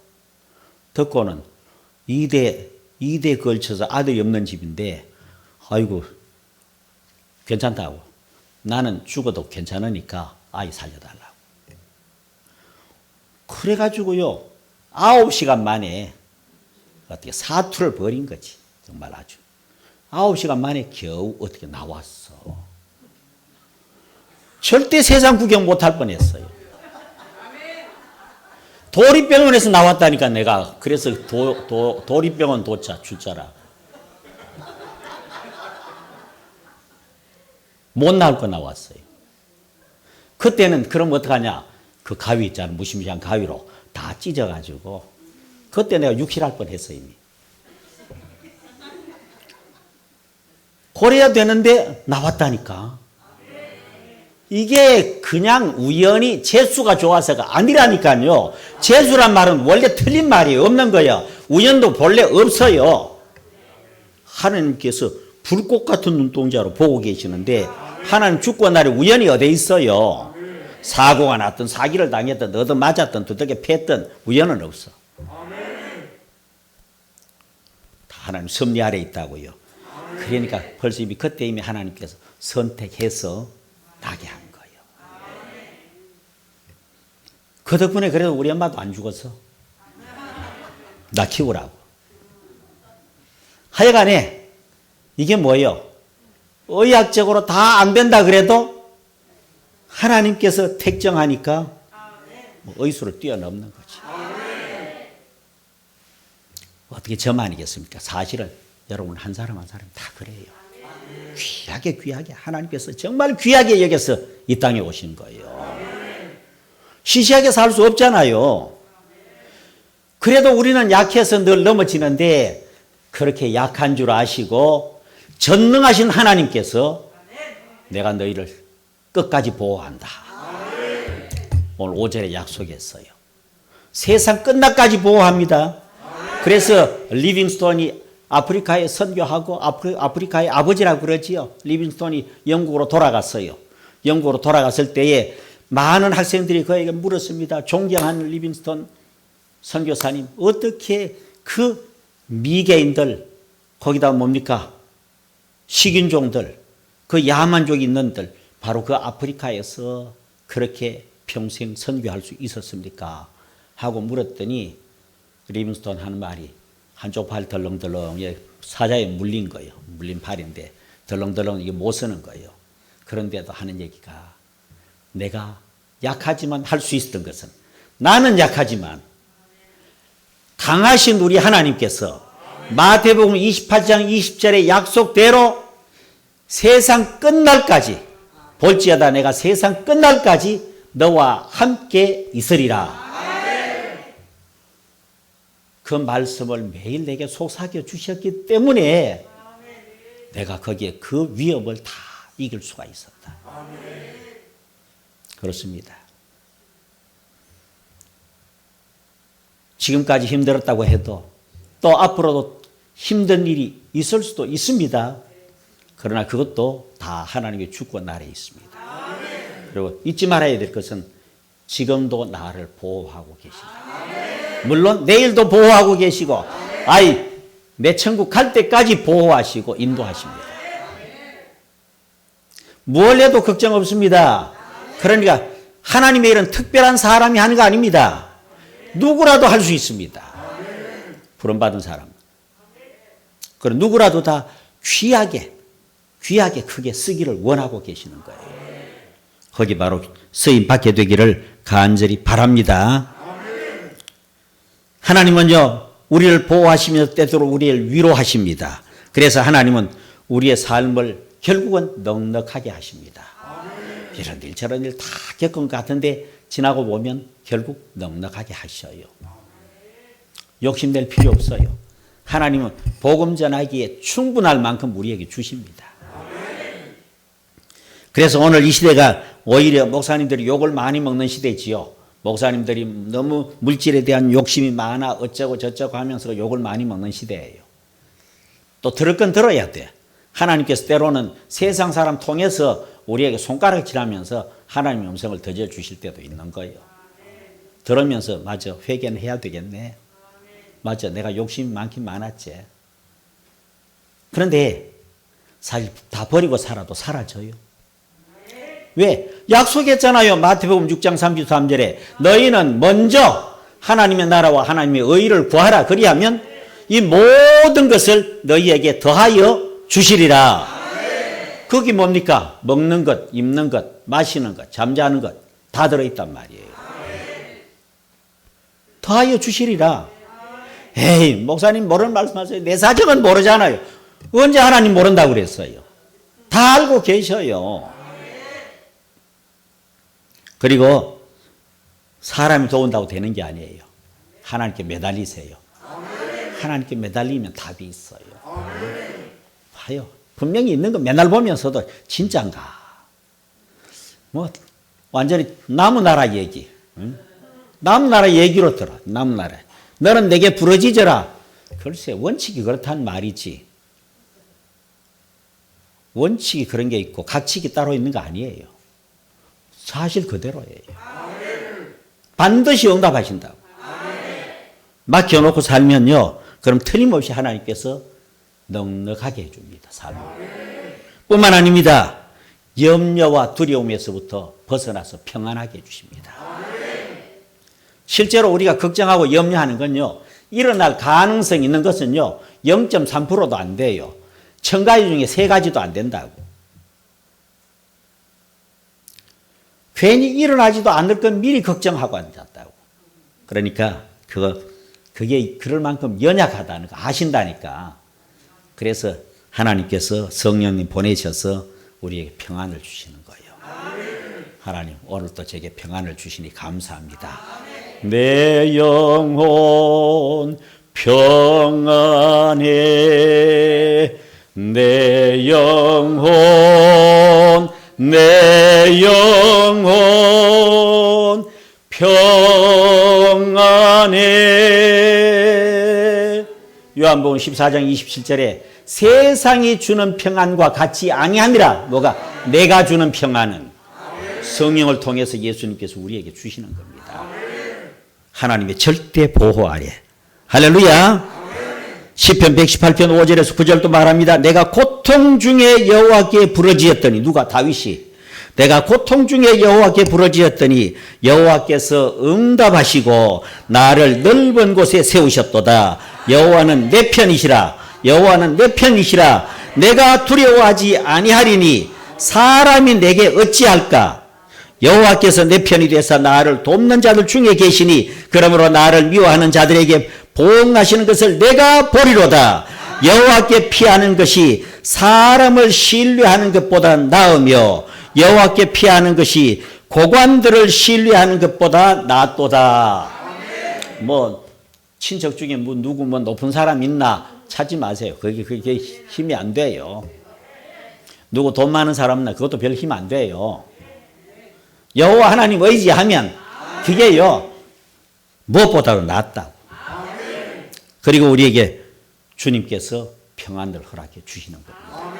듣고는 2대 걸쳐서 아들이 없는 집인데 아이고 괜찮다고. 나는 죽어도 괜찮으니까 아이 살려달라고. 그래가지고요 9시간 만에 어떻게 사투를 벌인 거지. 정말 아주 9시간 만에 겨우 어떻게 나왔어. 절대 세상 구경 못할 뻔했어요. 도립병원에서 나왔다니까 내가. 그래서 도립병원 도자 출자라. 못 나올 거 나왔어요. 그때는 그럼 어떡하냐. 그 가위 있잖아. 무시무시한 가위로 다 찢어가지고 그때 내가 육실할 뻔했어 이미. 그래야 되는데 나왔다니까. 이게 그냥 우연히 재수가 좋아서가 아니라니까요. 재수란 말은 원래 틀린 말이 없는 거예요. 우연도 본래 없어요. 하나님께서 불꽃 같은 눈동자로 보고 계시는데 하나님 죽고 날에 우연이 어디 있어요. 사고가 났든 사기를 당했든 얻어 맞았든 두들겨 팼든 우연은 없어. 다 하나님 섭리 아래 있다고요. 그러니까 벌써 이미 그때 이미 하나님께서 선택해서 나게 한 거예요. 그 덕분에 그래도 우리 엄마도 안 죽었어. 나 키우라고. 하여간에 이게 뭐예요? 의학적으로 다 안 된다 그래도 하나님께서 택정하니까 의술을 뛰어넘는 거지. 어떻게 저만이겠습니까? 사실은 여러분 한 사람 한 사람 다 그래요. 귀하게 하나님께서 정말 귀하게 여겨서 이 땅에 오신 거예요. 시시하게 살 수 없잖아요. 그래도 우리는 약해서 늘 넘어지는데 그렇게 약한 줄 아시고 전능하신 하나님께서 내가 너희를 끝까지 보호한다. 오늘 5절에 약속했어요. 세상 끝날까지 보호합니다. 그래서 리빙스톤이 아프리카에 선교하고 아프리카의 아버지라고 그러지요. 리빙스톤이 영국으로 돌아갔어요. 영국으로 돌아갔을 때에 많은 학생들이 그에게 물었습니다. 존경하는 리빙스톤 선교사님, 어떻게 그 미개인들, 거기다 뭡니까? 식인종들, 그 야만족 있는들, 바로 그 아프리카에서 그렇게 평생 선교할 수 있었습니까? 하고 물었더니 리빙스톤 하는 말이 한쪽 팔 덜렁덜렁 사자에 물린 거예요. 물린 팔인데 덜렁덜렁 이게 못 쓰는 거예요. 그런데도 하는 얘기가 내가 약하지만 할 수 있었던 것은 나는 약하지만 강하신 우리 하나님께서 마태복음 28장 20절의 약속대로 세상 끝날까지 볼지어다 내가 세상 끝날까지 너와 함께 있으리라. 그 말씀을 매일 내게 속삭여 주셨기 때문에 내가 거기에 그 위협을 다 이길 수가 있었다. 그렇습니다. 지금까지 힘들었다고 해도 또 앞으로도 힘든 일이 있을 수도 있습니다. 그러나 그것도 다 하나님의 주권 아래에 있습니다. 그리고 잊지 말아야 될 것은 지금도 나를 보호하고 계신다. 물론 내일도 보호하고 계시고 내 천국 갈 때까지 보호하시고 인도하십니다. 뭘 해도 걱정 없습니다. 그러니까 하나님의 일은 특별한 사람이 하는 거 아닙니다. 누구라도 할 수 있습니다. 부름받은 사람. 그리고 누구라도 다 귀하게 크게 쓰기를 원하고 계시는 거예요. 거기 바로 쓰임 받게 되기를 간절히 바랍니다. 하나님은요, 우리를 보호하시면서 때때로 우리를 위로하십니다. 그래서 하나님은 우리의 삶을 결국은 넉넉하게 하십니다. 이런 일 저런 일 다 겪은 것 같은데 지나고 보면 결국 넉넉하게 하셔요. 욕심낼 필요 없어요. 하나님은 복음 전하기에 충분할 만큼 우리에게 주십니다. 그래서 오늘 이 시대가 오히려 목사님들이 욕을 많이 먹는 시대지요. 목사님들이 너무 물질에 대한 욕심이 많아 어쩌고 저쩌고 하면서 욕을 많이 먹는 시대예요. 또 들을 건 들어야 돼. 하나님께서 때로는 세상 사람 통해서 우리에게 손가락질하면서 하나님의 음성을 던져 주실 때도 있는 거예요. 들으면서 맞아 회개는 해야 되겠네. 맞아 내가 욕심이 많긴 많았지. 그런데 사실 다 버리고 살아도 사라져요. 왜? 약속했잖아요. 마태복음 6장 33절에 너희는 먼저 하나님의 나라와 하나님의 의를 구하라. 그리하면 이 모든 것을 너희에게 더하여 주시리라. 그게 뭡니까? 먹는 것, 입는 것, 마시는 것, 잠자는 것 다 들어있단 말이에요. 더하여 주시리라. 에이 목사님 모르는 말씀하세요. 내 사정은 모르잖아요. 언제 하나님 모른다고 그랬어요. 다 알고 계셔요. 그리고 사람이 도운다고 되는 게 아니에요. 하나님께 매달리세요. 하나님께 매달리면 답이 있어요. 봐요. 분명히 있는 거 맨날 보면서도 진짠가? 뭐 완전히 나무나라 얘기. 응? 나무나라 얘기로 들어. 나무나라. 너는 내게 부러지져라. 글쎄 원칙이 그렇단 말이지. 원칙이 그런 게 있고 각칙이 따로 있는 거 아니에요. 사실 그대로예요. 반드시 응답하신다고. 맡겨놓고 살면요. 그럼 틀림없이 하나님께서 넉넉하게 해줍니다. 삶을. 뿐만 아닙니다. 염려와 두려움에서부터 벗어나서 평안하게 해주십니다. 실제로 우리가 걱정하고 염려하는 건요. 일어날 가능성이 있는 것은요. 0.3%도 안 돼요. 1000가지 중에 3가지도 안 된다고. 괜히 일어나지도 않을 건 미리 걱정하고 앉았다고. 그러니까 그게 그럴 만큼 연약하다는 거 아신다니까. 그래서 하나님께서 성령님 보내셔서 우리에게 평안을 주시는 거예요. 하나님 오늘도 제게 평안을 주시니 감사합니다. 내 영혼 평안해. 내 영혼 평안해. 요한복음 14장 27절에 세상이 주는 평안과 같이 아니하니라. 뭐가? 내가 주는 평안은 성령을 통해서 예수님께서 우리에게 주시는 겁니다. 하나님의 절대 보호 아래. 할렐루야. 시편 118편 5절에서 9절도 말합니다. 내가 고통 중에 여호와께 부르짖었더니 누가? 다윗이 내가 고통 중에 여호와께 부르짖었더니 여호와께서 응답하시고 나를 넓은 곳에 세우셨도다. 여호와는 내 편이시라. 여호와는 내 편이시라. 내가 두려워하지 아니하리니 사람이 내게 어찌할까? 여호와께서 내 편이 되사 나를 돕는 자들 중에 계시니 그러므로 나를 미워하는 자들에게 보응하시는 것을 내가 보리로다. 여호와께 피하는 것이 사람을 신뢰하는 것보다 나으며 여호와께 피하는 것이 고관들을 신뢰하는 것보다 낫도다. 뭐 친척 중에 뭐 누구 뭐 높은 사람 있나 찾지 마세요. 그게 힘이 안 돼요. 누구 돈 많은 사람 있나 그것도 별 힘 안 돼요. 여호와 하나님 의지하면 그게요 무엇보다도 낫다. 그리고 우리에게 주님께서 평안을 허락해 주시는 겁니다.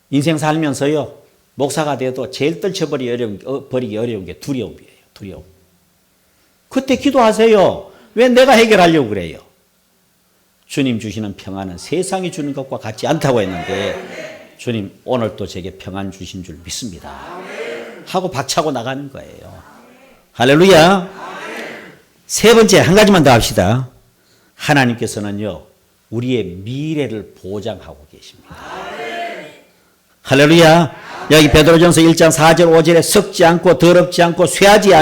인생 살면서요 목사가 돼도 제일 떨쳐버리기 어려운 게 두려움이에요. 두려움. 그때 기도하세요. 왜 내가 해결하려고 그래요? 주님 주시는 평안은 세상이 주는 것과 같지 않다고 했는데 주님 오늘 또 제게 평안 주신 줄 믿습니다. 하고 박차고 나가는 거예요. 할렐루야. 세 번째 한 가지만 더 합시다. 하나님께서는요 우리의 미래를 보장하고 계십니다. 할렐루야. 여기 베드로전서 1장 4절 5절에 썩지 않고 더럽지 않고 쇠하지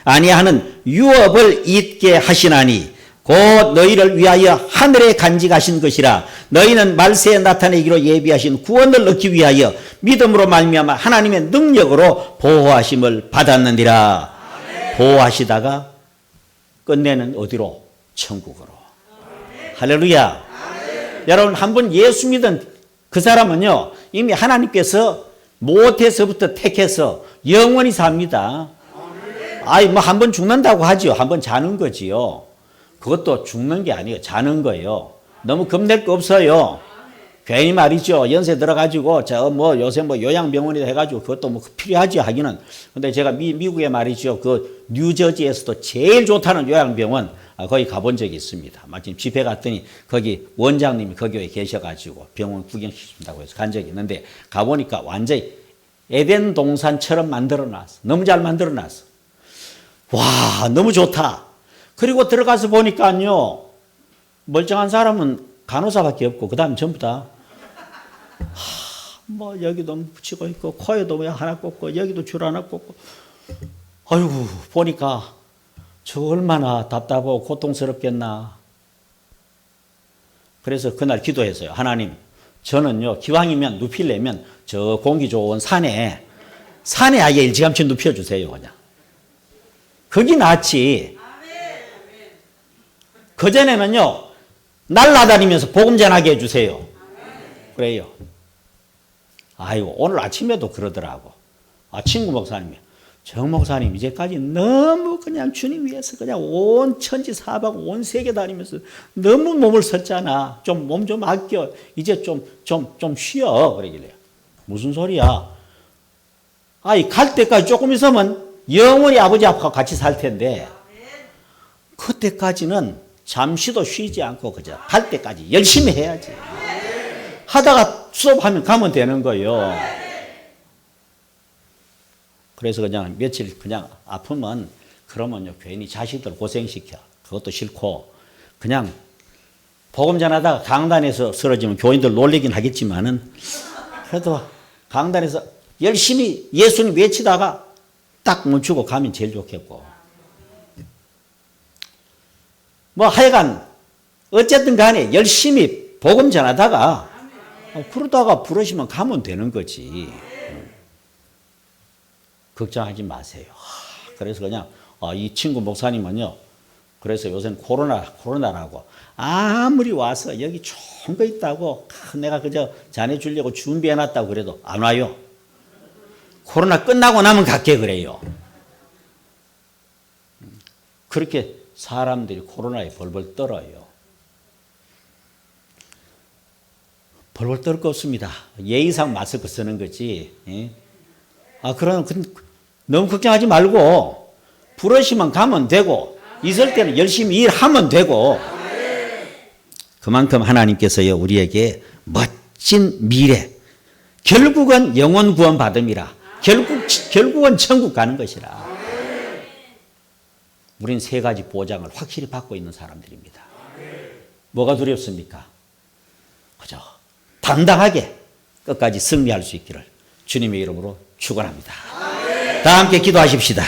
아니하는 유업을 잊게 하시나니 곧 너희를 위하여 하늘에 간직하신 것이라. 너희는 말세에 나타내기로 예비하신 구원을 얻기 위하여 믿음으로 말미암아 하나님의 능력으로 보호하심을 받았느니라. 보호하시다가 끝내는 어디로? 천국으로. 할렐루야. 여러분 한번 예수 믿은 그 사람은요 이미 하나님께서 모태서부터 택해서 영원히 삽니다. 아이 뭐 한 번 죽는다고 하죠. 한 번 자는 거지요. 그것도 죽는 게 아니에요. 자는 거예요. 너무 겁낼 거 없어요. 괜히 말이죠. 연세 들어가지고 저 뭐 요새 뭐 요양병원이다 해가지고 그것도 뭐 필요하지 하기는. 근데 제가 미국에 말이죠. 그 뉴저지에서도 제일 좋다는 요양병원 거기 가본 적이 있습니다. 마침 집회 갔더니 거기 원장님이 거기에 계셔가지고 병원 구경시킨다고 해서 간 적이 있는데 가보니까 완전히 에덴 동산처럼 만들어놨어. 너무 잘 만들어놨어. 와 너무 좋다. 그리고 들어가서 보니까요 멀쩡한 사람은 간호사밖에 없고 그 다음 전부 다 뭐 여기도 붙이고 있고 코에도 하나 꽂고 여기도 줄 하나 꽂고 아이고 보니까 저 얼마나 답답하고 고통스럽겠나. 그래서 그날 기도했어요. 하나님 저는요 기왕이면 눕히려면 저 공기 좋은 산에 아예 일찌감치 눕혀주세요. 그냥 거기 낫지. 그전에는요 날아다니면서 복음 전하게 해주세요. 그래요. 아이고 오늘 아침에도 그러더라고. 친구 목사님이 정 목사님 이제까지 너무 그냥 주님 위해서 그냥 온 천지 사방 온 세계 다니면서 너무 몸을 썼잖아. 좀 몸 좀 아껴. 이제 좀 쉬어. 그러길래요. 무슨 소리야. 아이 갈 때까지 조금 있으면 영원히 아버지 앞하고 같이 살 텐데 그때까지는 잠시도 쉬지 않고 그저 갈 때까지 열심히 해야지. 하다가 수업하면 가면 되는 거예요. 그래서 그냥 며칠 그냥 아프면 그러면요 괜히 자식들 고생시켜. 그것도 싫고 그냥 복음 전하다가 강단에서 쓰러지면 교인들 놀리긴 하겠지만은 그래도 강단에서 열심히 예수님 외치다가 딱 멈추고 가면 제일 좋겠고. 뭐 하여간 어쨌든 간에 열심히 복음 전하다가 그러다가 부르시면 가면 되는 거지. 걱정하지 마세요. 그래서 그냥 이 친구 목사님은요. 그래서 요새는 코로나라고 아무리 와서 여기 좋은 거 있다고 내가 그저 자네 주려고 준비해놨다고 그래도 안 와요. 코로나 끝나고 나면 갈게 그래요. 그렇게 사람들이 코로나에 벌벌 떨어요. 벌벌 떨 거 없습니다. 예의상 마스크 쓰는 거지. 예? 그럼 너무 걱정하지 말고 부르시면 가면 되고 있을 때는 열심히 일하면 되고 그만큼 하나님께서요 우리에게 멋진 미래 결국은 영혼 구원 받음이라. 결국은 천국 가는 것이라. 우린 세 가지 보장을 확실히 받고 있는 사람들입니다. 뭐가 두렵습니까? 그저 당당하게 끝까지 승리할 수 있기를 주님의 이름으로 축원합니다. 다 함께 기도하십시다.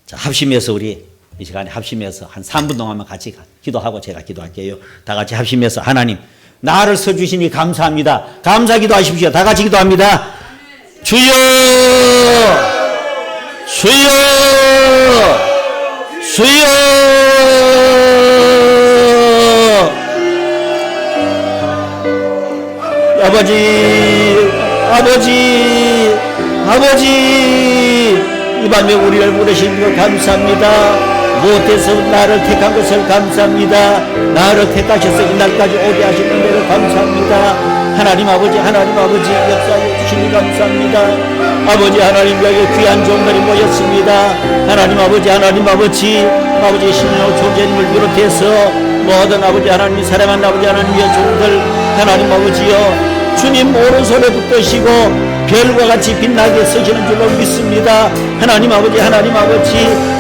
자, 합심해서 우리 이 시간에 합심해서 한 3분 동안만 같이 기도하고 제가 기도할게요. 다 같이 합심해서 하나님 나를 써주시니 감사합니다. 감사 기도하십시오. 다 같이 기도합니다. 주여 주여 주여 아버지 이 밤에 우리를 부르신 것 감사합니다. 무엇에서 나를 택한 것을 감사합니다. 나를 택하셔서 이날까지 오게 하신 은혜를 감사합니다. 하나님 아버지 역사해 주시니 감사합니다. 아버지 하나님 여기 귀한 종들이 모였습니다. 하나님 아버지 신ino 총재님을 비롯해서 모든 아버지 하나님 사랑하는 아버지 하나님의 종들 하나님 아버지여 주님 오른손에 붙드시고 별과 같이 빛나게 쓰시는 줄로 믿습니다. 하나님 아버지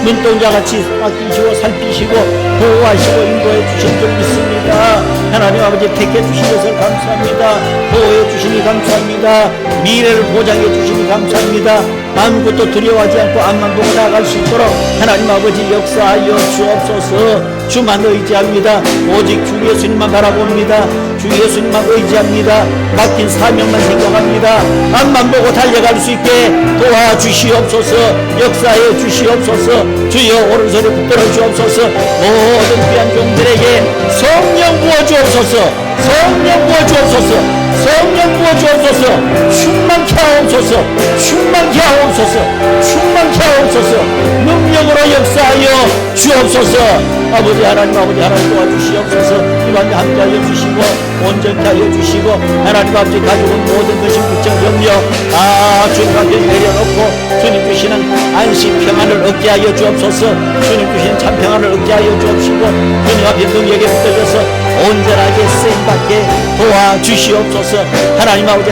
눈동자같이 아끼시고 살피시고 보호하시고 인도해 주신 줄 믿습니다. 하나님 아버지 택해 주신 것을 감사합니다. 보호해 주시니 감사합니다. 미래를 보장해 주시니 감사합니다. 아무것도 두려워하지 않고 앞만 보고 나아갈 수 있도록 하나님 아버지 역사하여 주옵소서. 주만 의지합니다. 오직 주 예수님만 바라봅니다. 주 예수님만 의지합니다. 맡긴 사명만 생각합니다. 앞만 보고 달려갈 수 있게 도와주시옵소서. 역사해 주시옵소서. 주여 오른손에 붙들어 주옵소서. 모든 귀한 종들에게 성령 부어주옵소서. 성령 부어주옵소서. 성령 부어주옵소서. 충만케 하옵소서. 충만케 하옵소서. 충만케 하옵소서. 능력으로 역사하여 주옵소서. 아버지 하나님 도와주시옵소서. 이밤에 함께하여 주시고 온전케 하여 주시고 하나님 아버지 가지고 모든 것이 부정경력 주님 앞에 내려놓고 주님 주시는 안식 평안을 얻게 하여 주옵소서. 주님 주시는 참 평안을 얻게 하여 주옵시고 주님 앞에 능력에 붙들려서 온전하게 쓰임받게 도와주시옵소서. 하나님 아버지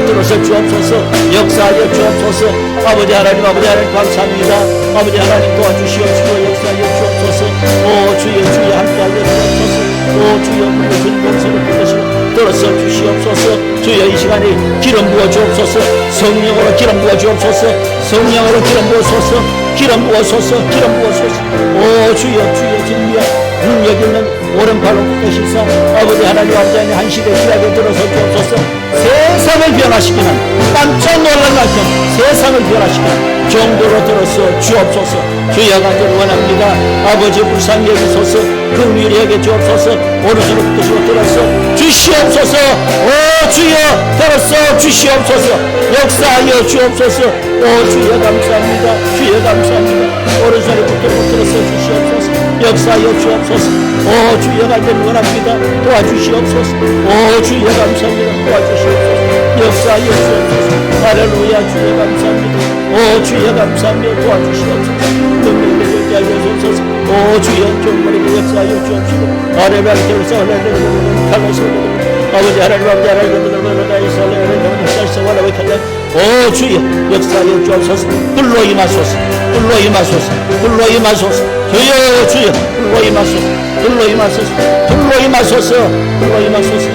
들어서 주옵소서. 역사하여 주옵소서. 아버지 하나님 감사합니다. 아버지 하나님 도와주시옵시고 역사하여 주옵소서. 오 주여 함께하여 주옵소서. 오 주여 주님 목소리를 부르시고 들어서 주시옵소서. 주여 이 시간에 기름 부어 주옵소서. 성령으로 기름 부어 주옵소서. 성령으로 기름 부어소서. 기름 부어소서. 오 주여 주님이여 능력 있는 오른발로 붙드시사 아버지 하나님 한 시대 귀하게 들어서 주옵소서. 세상을 변화시키는 깜짝 놀랄 만큼 세상을 변화시키는 정도로 들어서 주옵소서. 주여 간절히 원합니다. 아버지 불쌍히 여기소서. 긍휼히 여겨 주옵소서. 오른손을 붙드시고 들어서 주시옵소서. 오 주여 들어서 주시옵소서. 역사하여 주옵소서. 오 주여 감사합니다. 오른손에 붙들고 들어서 주시옵소서. 역사하여 주옵소서. 오 주여 간절히 원합니다. 도와주시옵소서. 오 주여 감사합니다. 도와주시옵소서. 역사하여 주옵소서. 할렐루야 주여 감사합니다. 오 주여 감사합니다. 도와주시옵소서. 능력을 하여 주옵소서. 오 주여 종말에게 역사하여 주옵시고 아래발 결사 할렐루야 칼로스 아버지 하나님 오 주여 역사하여 주옵소서. 불로 임하소서. 주여 불로 임하소서.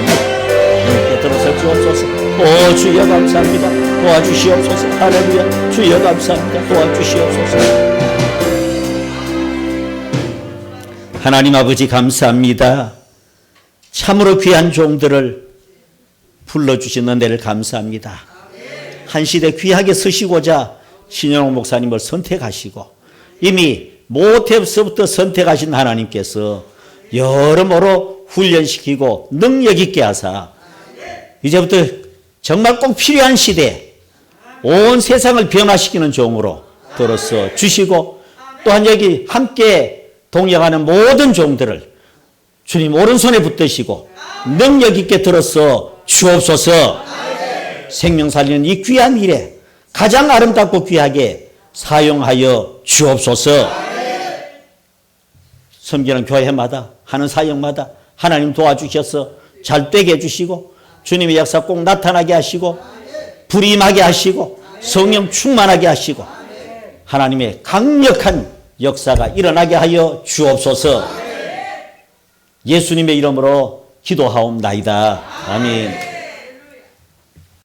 들어서 주옵소서. 오 주여 감사합니다. 도와주시옵소서. 할렐루야 주여 감사합니다. 도와주시옵소서. 하나님 아버지 감사합니다. 참으로 귀한 종들을 불러주신 은혜를 감사합니다. 한 시대 귀하게 서시고자 신영호 목사님을 선택하시고 이미 모태부터 선택하신 하나님께서 여러모로 훈련시키고 능력 있게 하사 이제부터 정말 꼭 필요한 시대에 온 세상을 변화시키는 종으로 들어서 주시고 또한 여기 함께 동역하는 모든 종들을 주님 오른손에 붙드시고 능력 있게 들어서 주옵소서. 생명 살리는 이 귀한 일에 가장 아름답고 귀하게 사용하여 주옵소서. 섬기는 교회마다 하는 사역마다 하나님 도와주셔서 잘 되게 해주시고 주님의 역사 꼭 나타나게 하시고 불이 임하게 하시고 성령 충만하게 하시고 하나님의 강력한 역사가 일어나게 하여 주옵소서. 예수님의 이름으로 기도하옵나이다. 아멘.